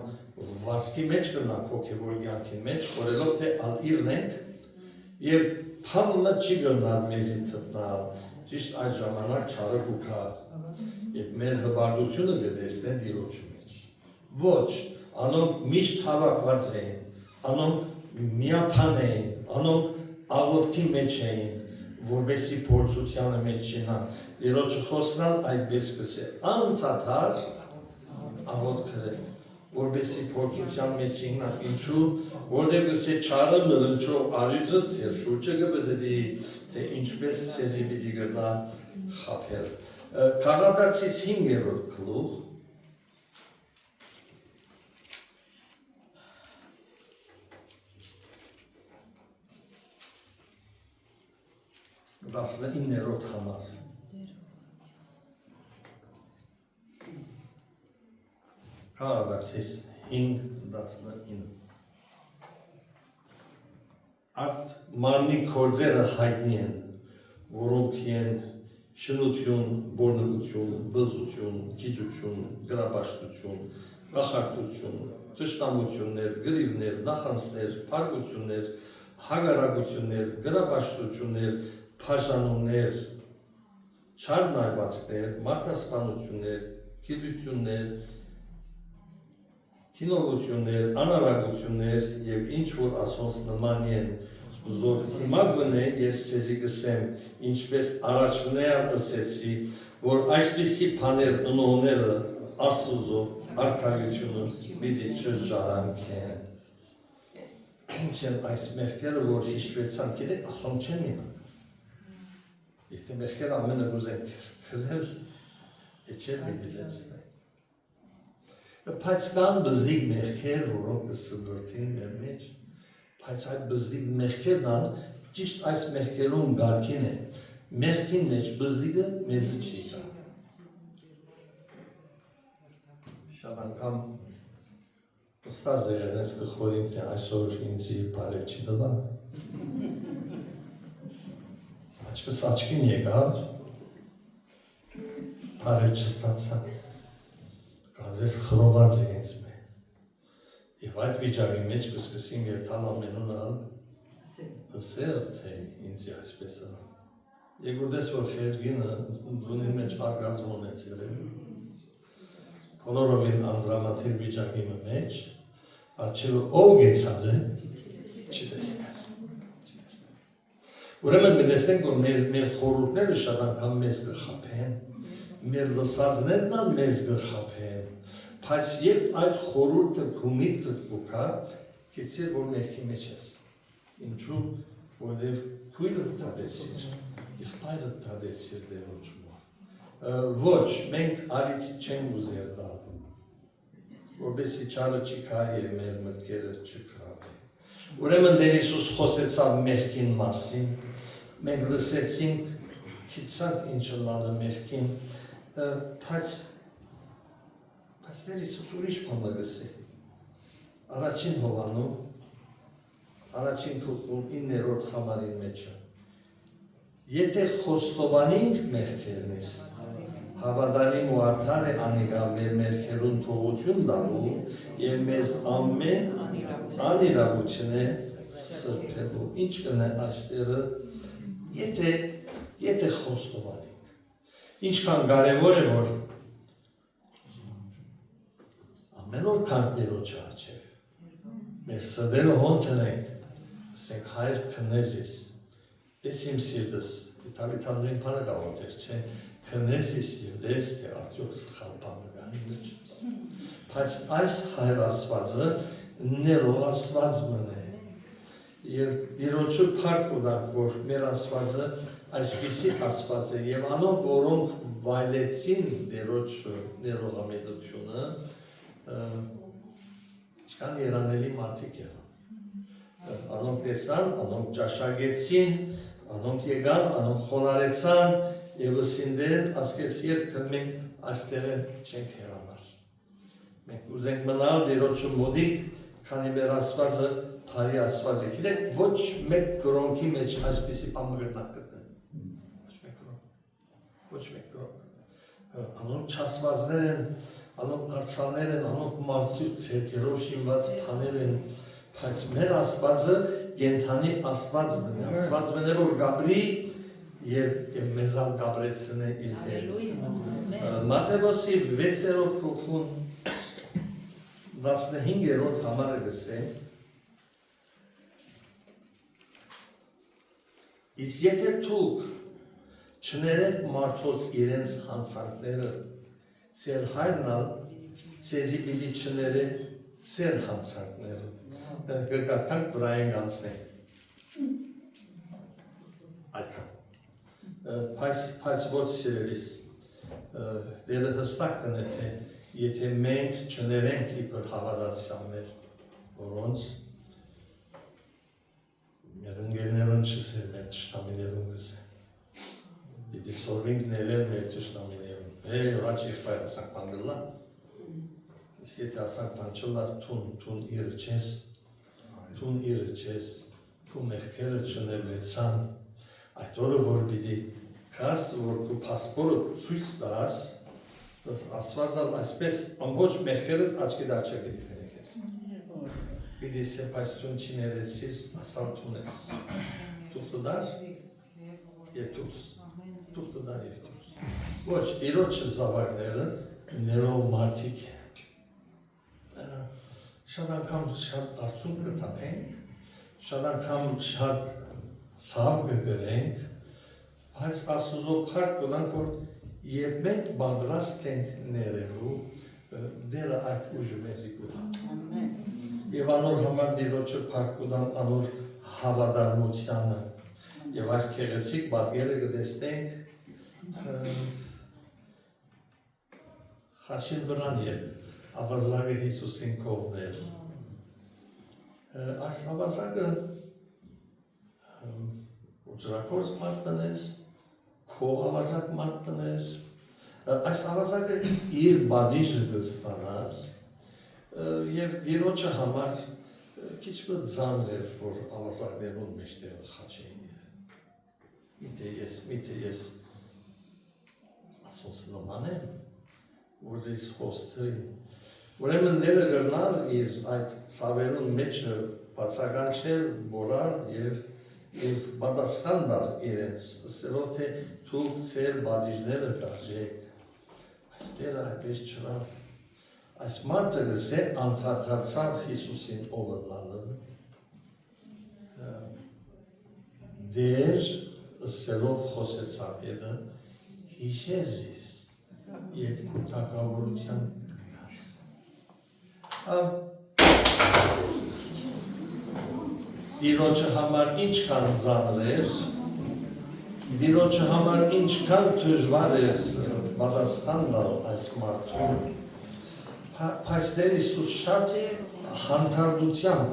Speaker 5: վասկի մեջ կնանք հոգևոր կյանքի մեջ, խորելով թե ալիրն ենք և փամը չի գնալ մեզի թտնալ, ճիշտ այդ ժամանակ չարը գուքա և մեր հվարդությունը գտեսնեն դիրոջի մեջ։ Ոչ, անոնք միշտ հավաքված էին, անոնք միապան էին, անոնք աղոտքի մեջ էին, որբեսի փորձությանը մեջ չինան, դիրոջը խոսնալ այդպես կսե, անթաթար աղոտ կրեք, որբեսի փորձության մեջ չինան, ինչու, որտեղ կսե չարը մրնչով արյուծը ծեր շուրջը կբդդի, թե ինչպես ծեզի պիտի գնա խապել։ Գաղատացիս 5-րդ գլուխ, 19-րդ համար։ Գաղատացիս 5:19 Արդ մարմնի գործերը հայտնի են, որոնք են շնություն, բորնգություն, բզություն, գիջություն, գրաբաշխություն, կախարդություն, ճշտամություններ, գրիվներ, նախանցներ, փառքություններ, հագարակություններ, գրաբաշխություններ, բաժանումներ, չարնայվածքներ, մարդասպանություններ, գիտություններ, քինովություններ, անարագություններ և ինչ որ ասոնց նման են, զոր հիմա գնե ես ցեզի գսեմ, ինչպես առաջվնեան ըսեցի, որ այսպիսի բաներ ընողները Աստուծո արքայությունը պիտի չժարանքեն։ Ինչ են այս մեղքերը, որ հիշվեցան, գիտեք, ասոն չեն մինան։ Եթե մեղքերը ամենը գուզեն քրել, էջեր պիտի լեցնեն։ Բայց կան բզդիկ մեղքեր, որոնք կսբրդին մեր մեջ, բայց այդ բզդիկ մեղքերն ան, ճիշտ այս մեղքերում գարքին է, մեղքին մեջ բզդիկը մեզի չի կա։ Շատ անգամ ստազ դերեն ես կխորին, թե այսօր ինձի բարև չի դվա։ Աչկս աչքին եկավ, բարև չստացա։ Կազես խրոված է ինձ մե։ Եվ այդ վիճակի մեջ կսկսիմ երթալ ամենունալ ըսել, թե ինձի այսպես է։ Եգորդես որ խերգինը դունին մեջ արգազմոն է ծերել, բոլորովին անդրամատիր վիճակի մեջ, արջևը ով գեցած է, չի տեսնել։ Ուրեմն մտեսնենք, որ մեր խորհուրդները շատ անգամ մեզ կխապեն, մեր լսածներն ան մեզ կխապեն, բայց երբ այդ խորհուրդը քու միտքը կուքա, գեցիր, որ մեղքի մեջ ես։ Ինչու, որտև քույրը տադեցիր, եղբայրը տադեցիր դերոջ մոր։ Ոչ, մենք արիթ չենք ուզեր դալ, որբեսի չարը չի կա և մեր մտքերը չկրավի։ Ուրեմն Տեր Հիսուս խոսեցավ մեղքին մասին, մենք լսեցինք, քիծանք ինչը լանը մեղքին, բայց Տեր Հիսուս ուրիշ բան գսի։ Առաջին Հովաննում, առաջին թուղթում 9-րդ համարի մեջը։ Եթե խոստովանենք մեղքերնից, հավատարիմ ու արդար է անիկա մեր մեղքերուն թողություն տալու և մեզ ամեն անիրավություն է սրբելու։ Ինչ կնե այստեղը, եթե խոստովանենք։ Ինչքան կարևոր է, որ ամեն օր կանք Տերոջը առջև, մեր սրտերը հոն տնենք, ասենք հայր քնես ես, տես իմ սիրտս, Դավիթը նույն բանը գավաթեր չէ, քնես և դես, թե արդյոք սխալ բանը գանի մեջ։ Բայց այս հայր ասվածը ներող ասված մնե։ Եվ դիրոջը պարկ ուդակ, որ մեր ասվածը այսպիսի ասված է, և անոնք, որոնք վայլեցին դիրոջ ներողամետությունը, չկան երանելի մարդիկ եղան։ Անոնք տեսան, անոնք ճաշակեցին, անոնք եկան, անոնք խոնարեցան, և ըսինդեր ասկեցի հետ կը մենք այստեղ չենք հերանար։ Մենք ուզենք մնալ դիրոջը մոդիկ, քանի մեր ասվածը բարի ասված է։ Գիտեք, ոչ մեկ գրոնքի մեջ այսպիսի բան մգտնակ գտնեն։ Ոչ մեկ գրոնք։ Ոչ մեկ գրոնք։ Անոնք չասվածներ են, անոնք արցաներ են, անոնք մարդու ցերկերով շինված բաներ են, բայց մեր ասվածը կենդանի ասված մնա, ասված մնա, որ գաբրի և մեզան գաբրեցնե իր հետ։ Մատթեոսի 6-րդ գլխուն 15-րդ համարը գսե, իսկ եթե դուք չներեք մարդոց իրենց հանցանքները, ձեր հայրն ալ ձեզի պիտի չները ձեր հանցանքները։ Գկատանք վրային անցնենք։ Այդքան։ Բայց ոչ սիրելիս, դերը հստակ կնե, թե եթե մենք չներենք իբր հավատացյալներ, որոնց մեր ընկերներուն չսեր, մեր թշնամիներուն գսե։ Պիտի սորվինք նել մեր թշնամիներուն։ Ուրաչ եղբայր ասանք բան գլա։ Իսկ եթե ասանք բան չլար, թուն իրը չես, թուն իրը չես, թու մեղքերը չներվեցան, այդ օրը որ պիտի կաս, որ քու պասպորը ցույց տաս, ասվածալ այսպես ամբողջ մեղքերը աչքի դարձը պիտի քնեք ես։ Պիտի սեպայս թուն չներեցիր, ասալ թուն ես։ Թուղթը դար, եթուս, թուղթը դար եթուս։ Ոչ, իրոչը զավակները ներով մարդիկ են։ Շատ անգամ շատ արցուն կտապենք, շատ անգամ շատ ցավ կգրենք, բայց Աստուծո փառք կունենք, որ երբ մենք պատրաստ ենք ներելու, դերը այդ ուժը մեզի կունա։ Եվ անոր համար դիրոջը փառք կունանք անոր հավատարմությանը, եւ այս քեղեցիկ պատկերը կտեսնենք խաչին վրան երբ ավազակը Հիսուսին կողներ։ Այս ավազակը ուջրակորձ մարդներ, քող ավազակ մարդներ, այս ավազակը իր բադիժը կստանար և դիրոջը համար քիչ մը ձանր էր, որ ավազակներուն մեջտեղը խաչ էին իրեն։ Միթե ես ասոնց նման եմ, որ ձեզ խոստրին, ուրեմն ները գրնալ իր այդ ցավերուն մեջը բացականչել, բորալ և պատասխան դար իրենց, ասելով թե դուք ձեր բադիժները կարժեք, այս դերը այդպես չրավ։ Այս մարդը գսե անդրադարձավ Հիսուսին ովը լալը, դեր ասելով խոսեցավ հետը, հիշեզիս և կուտակավորության դիրոջը համար ինչքան զանր էր, դիրոջը համար ինչքան դժվար էր պատասխան տալ այս մարդուն, բայց Տեր Հիսուս շատ է հանդարտությամբ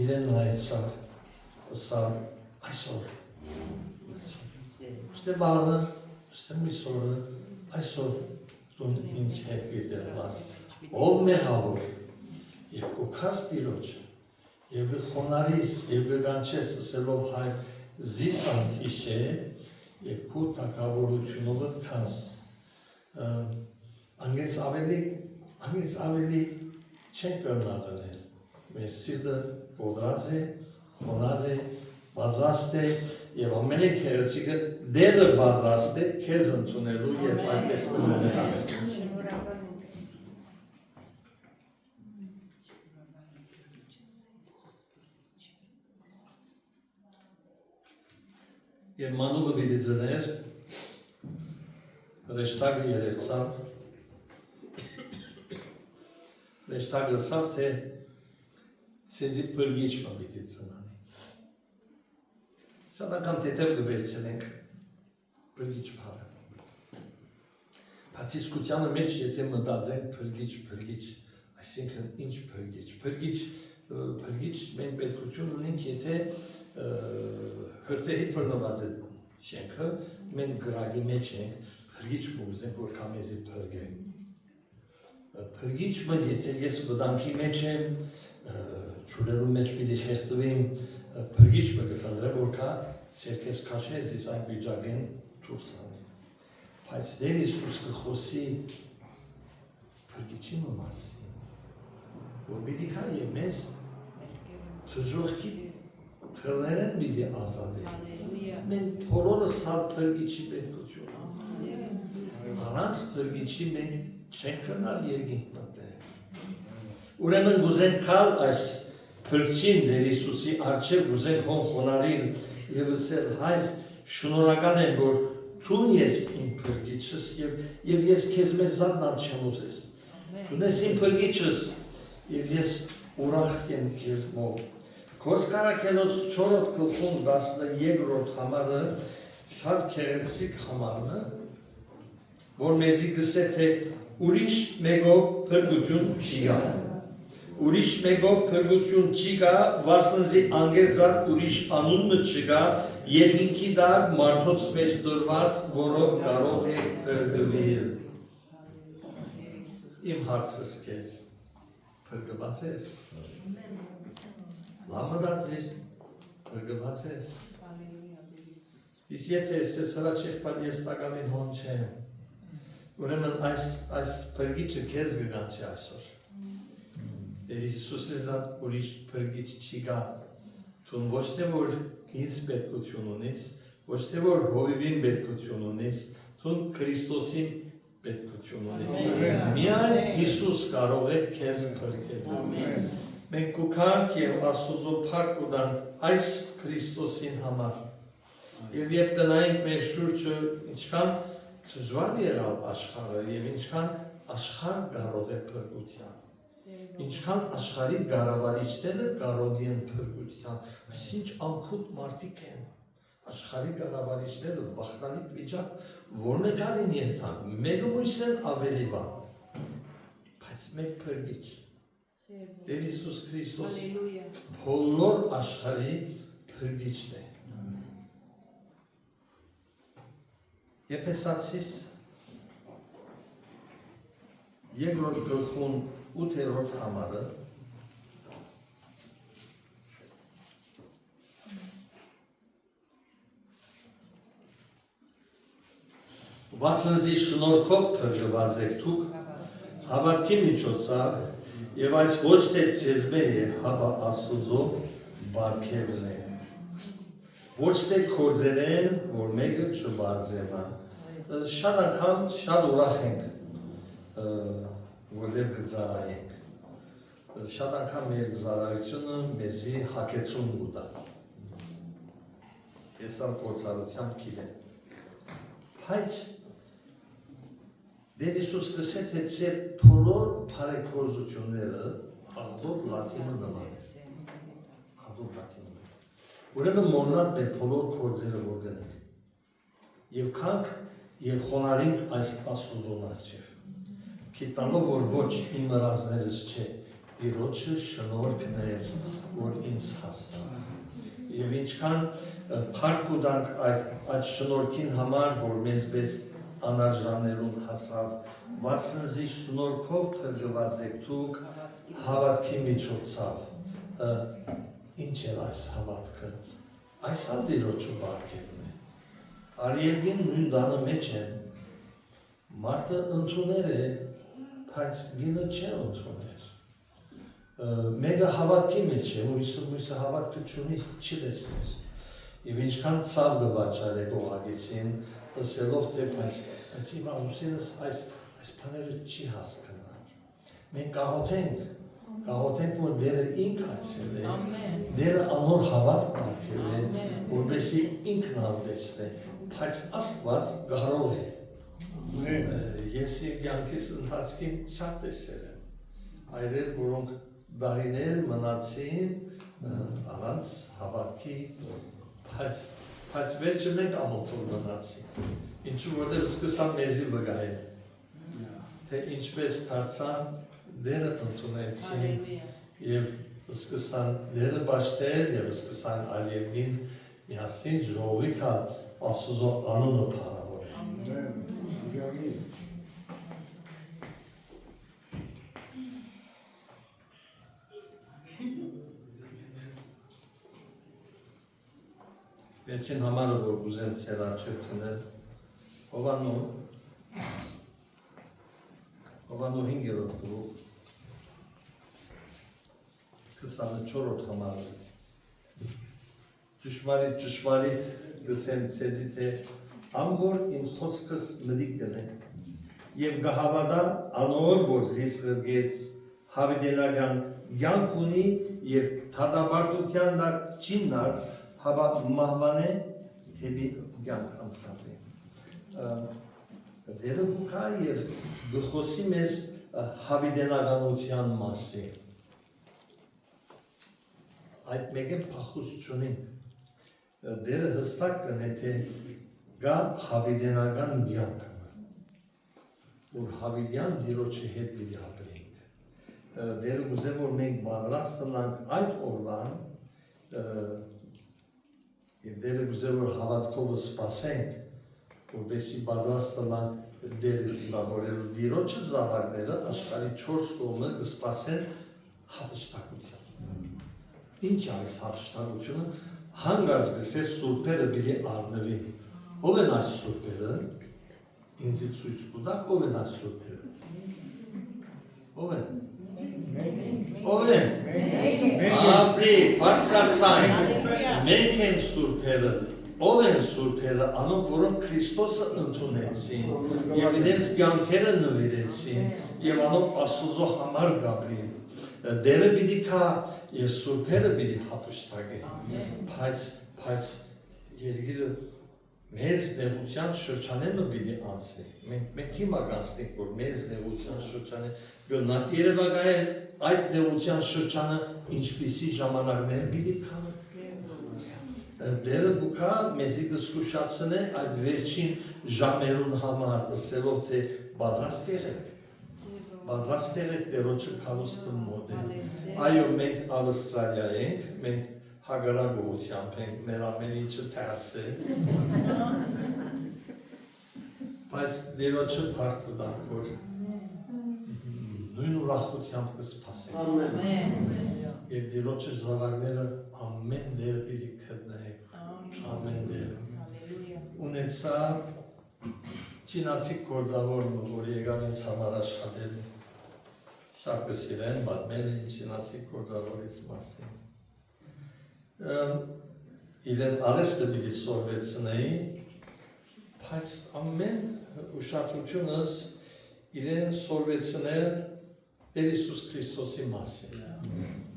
Speaker 5: իրեն նայեցավ, ասավ այսօր, ստե բանը, ստե միսորը, այսօր դուն ինձ հետ գիտելաս, ով մեղավոր, և կոքաս դիրոջը, և խոնարիս, և գանչես ասելով հայ զիսան հիշե, և քու թակավորությունովը կաս, անգեց ավելի չեն կրնա դնել, մեր սիրտը կոդրած է, խոնար է, պատրաստ է, և ամենի քեղեցիկը դերը պատրաստ է, քեզ ընդունելու և այդպես կմնես։ Եվ մանուկը պիտի ձներ, ռեշտագը երևցավ, ռեշտագը լսավ, թե սեզի պրգիչմը պիտի ծնանի։ Շատ անգամ թեթև գվերցնենք պրգիչ պարը։ Բայց իսկությանը մեջ եթե մտածենք պրգիչ, այսինքն ինչ պրգիչ մենք պետքություն ունենք, եթե հրտեհի պրնված է շենքը, մենք գրագի մեջ ենք, պրգիչ մուզենք, որ կամեզի պրգենք։ Պրգիչը, եթե ես վտանգի մեջ եմ, չուրերու մեջ պիտի խեղտվեմ, պրգիչը կկնդրեմ, որ կա սերքես կաշես, ես այն բիջագեն դուրս անեմ։ Բայց Տեր Հիսուս կխոսի պրգիչի մասին, որ պիտի կա եւ մեզ թժողքի թղներեն պիտի ազատել։ Մենք բոլորս սա պրգիչի պետքություն ունենք։ Առանց պրգիչի մենք չենք կնար երկինք մտնել։ Ուրեմն գուզենք կալ այս պրգչին Տեր Հիսուսի առջև գուզենք հոն խոնարհիլ եւ ասել հայր շնորհակալ եմ, որ Տուն ես իմ պրգիչս եւ ես քեզ մեզ զատնալ չեմ ուզել։ Տուն ես իմ պրգիչս եւ ես ուրախ եմ քեզ մոտ։ Խոսքարակելոց 4-րդ գլխում 12-րդ համարը շատ քեղեցիկ համարն է, որ մեզի գսե թե ուրիշ մեկով պրգություն չի գա։ Ուրիշ մեկով պրգություն չի գա, վասնզի անգեզակ ուրիշ անունը չգա, երկինքի դակ մարդոց մեզ դրված, որով կարող է պրգվել։ Իմ հարցս քեզ, պրգված ես։ Լամդացիր, պրգված ես։ Իսկ եթե ես հրաչեղբար ես տակալին հոն չեմ, ուրեմն այս պրգիչը քեզ գգան չի այսօր։ Տեր Հիսուսը զատ ուրիշ պրգիչ չի գա, տուն ոչ թե որ ինձ պետքություն ունիս, ոչ թե որ հովիվին պետքություն ունիս, տուն Քրիստոսին պետքություն ունիս։ Միայն Հիսուս կարող է քեզ պրգել։ Մենք կուքանք և Աստուծո փառք ուտանք այս Քրիստոսին համար։ Եվ երբ կնայենք մեր շուրջը ինչքան դժվար եղավ աշխարհը եւ ինչքան աշխարհ կարող է փրկության։ Ինչքան աշխարհի գարավարիչները կարող են փրկության, այսինչ անքուտ մարդիկ են։ Աշխարհի գարավարիչները վախնալիք վիճակ, որ մեկին երթան, մեկը մույսեն ավելի վատ։ Բայց մեկ փրկիչ։ Տեր Հիսուս Քրիստոս բոլոր աշխարհի փրկիչն է։ Եփեսացիս երկրորդ գլխում 8-րդ համարը վասնզի շնորհքով փրկված եք դուք հավատքի միջոցով եւ այս ոչ թե ցեզմե է, հապա Աստուծո բարքերն է։ Ոչ թե կորձերեն, որ մեկը չբարձենա։ Շատ անգամ շատ ուրախ ենք, որտեղ կծառայենք։ Շատ անգամ մեր ծառայությունը մեզի հագեցում կտա։ Ես ալ փորձառությամբ գիտեմ։ Բայց Տեր Հիսուս գսե թե ձեր բոլոր բարեգործությունները աղդոտ լատինը նման։ Աղդոտ լատինը։ Ուրեմն մորնատ մեր բոլոր գործերը որ գնենք։ Եվ կանք եւ խոնարհենք այս Աստուծոն առջև։ Գիտանով որ ոչ իմ ռազներս չէ, Տիրոջը շնորհքն էր, որ ինձ հասավ։ Եվ ինչքան փառք ուտանք այդ շնորհքին համար, որ մեզ պես անարժաներուն հասավ, վասնզի շնորհքով փրկված եք դուք հավատքի միջոցով։ Ինչ է այս հավատքը։ Այս Տիրոջը բարքերն է։ Արիևգին նույն դանը մեջ են։ Մարդը ընդուներ է, բայց գինը չէ ընդուներ։ Մեկը հավատքի մեջ է, մույսը հավատքը չունի, չի տեսներ։ Եվ ինչքան ցավ գվաճարեք օղագեցին, ասելով թե բայց իմ ամուսինս այս բաները չի հասկանալ։ Մենք կաղոթենք, Գաղութենք, որ դերը ինք ացել է, դերը անոր հավատ պարգել է, որպեսի ինքն ալտեսն է, բայց աստված գարով է։ Ես իմ կյանքիս ընթացքին շատ տեսել եմ, այրեր, որոնք դարիներ մնացին առանց հավատքի, բայց վերջը մենք ամոթոր մնացին, ինչու որտեղ սկսան մեզի վգայել, թե ինչպես դարձան դերը ընդունեցին և սկսան դերը բաշտել և սկսան այլևին միասին ժողովի կա Աստուծո անունը փառավորել։ Վերջին համարը, որ ուզեմ ձեր առջև տնել, Հովանու 5-րդ գլուխ 24-րդ համարը։ Ճշմարիտ գսեմ ցեզի թե ամոր իմ խոսքս մտիկ գնեք եւ գահավադա անոր որ զիս գրգեց հավիտենական կյանք ունի եւ թադաբարտության դա չինար հավա մահվանե թեպի կյանք անցածի դերը կա եւ գխոսի մեզ հավիտենականության մասին այդ մեկը փախուս չունի դերը հստակ կնե թե գա հավիտենական կյանք որ հավիտյան դիրոջի հետ պիտի ապրենք դերը ուզեմ որ մենք պատրաստ լինենք այդ օրվան եւ դերը ուզեմ որ հավատքով սպասենք որպեսզի պատրաստ լինենք դերը դիմավորելու դիրոջը զավակները աշխարհի 4 կողմը կսպասեն հափշտակության ինչ այս հափշտակությունը հանգած գսես սուրբերը պիտի առնվի ով են այս սուրբերը ինձ ցույց կտակ ով են այս սուրբերը ով են ապրի բարձրացան մենք ենք սուրբերը ով են սուրբերը անոնք որոնք Քրիստոսը ընդունեցին եւ իրենց կյանքերը նվիրեցին եւ անոնք Աստծո համար գաբրին դերը պիտի կա եւ սուրբերը պիտի հափշտակեն բայց երկիրը մեծ նեղության շրջանումը պիտի անցնի մենք հիմա կանցնենք որ մեծ նեղության շրջանը գնանք Երևանայել այդ նեղության շրջանը ինչպիսի ժամանակներ պիտի կան դերը գուքա մեզի կսկուշացնե այդ վերջին ժամերուն համար ասելով թե պատրաստ եղեք դերոջը քալուստը մոտ է այո մենք Ավստրալիա ենք մենք հագարագողությամբ ենք մեր ամեն ինչը թերս է բայց դերոջը փառք տանք որ նույն ուրախությամբ կսպասենք եւ դերոջը զավակները ամեն դեր պիտի գտնենք ամեն դեր ունեցա չինացի գործավորը որ եկավ ինձ համար աշխատել շատ կսիրեն պատմել են չինացի գործավորից մասին իրեն արեստը պիտի սորվեցնեի բայց ամեն ուշադրությունս իրեն սորվեցնել Տեր Հիսուս Քրիստոսի մասին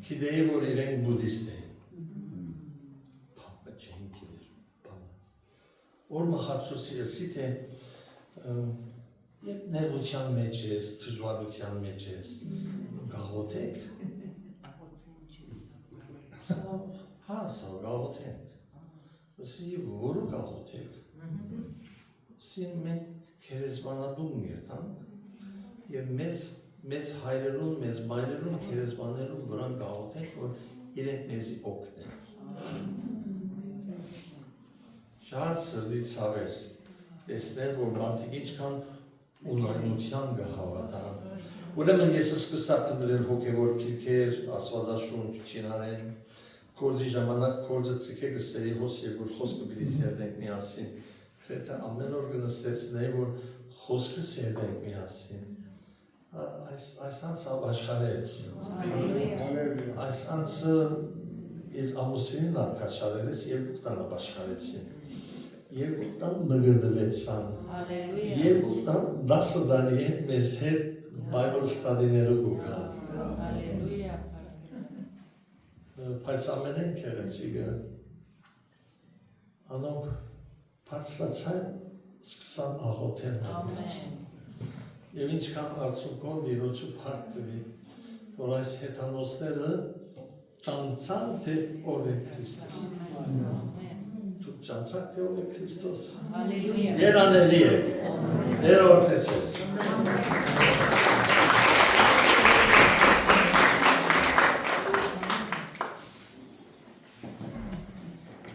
Speaker 5: գիտեի որ իրեն բուդդիստ են բամը չեն գիտեր բամը որ մահացուցի ասի թե երբ նեղության մեջ ես դժվարության մեջ ես գաղութեք հա սա գաղութենք ասի որը գաղութեք ասի մենք քերեզմանադում գերտան եւ մեծ հայրերուն, մեծ մայրերուն քերեզմաներուն վրան գաղութենք, որ իրենք մեզի օգնեն։ Շատ սրդի ցավեր, տեսնել, որ մարդիկ ինչքան ունայնության գահավատան։ Ուրեմն ես սկսա փնտրել հոգևոր քիրքեր, աստվածաշունչ չինարեն, կորձի ժամանակ կորձը ցիկե գստերի հոս եւ որ խոսքը պիտի սերնենք միասին։ Քրեթե ամեն օր գնստեցնեի, որ խոսքը սերնենք միասին։ Այս անցը ապաշխարեց, այս անցը իր ամուսինին ապաշխարեց, երկուքտան ապաշխարեցին, երկուքտան նգրդվեցան, երկուքտան 10 տարի մեզ հետ Bible study-ներու գուքան, Բայց ամենեն քեղեցիկը անոնք բարձրացան սկսան աղոթել մեր եւ ինչքան արցունքով իրոջը փառթվի որ այս հեթանոսները ճանցան թե ով է Քրիստոս դուք ճանցաք թե ով է Քրիստոս Երանելի է Տեր օրհնեցես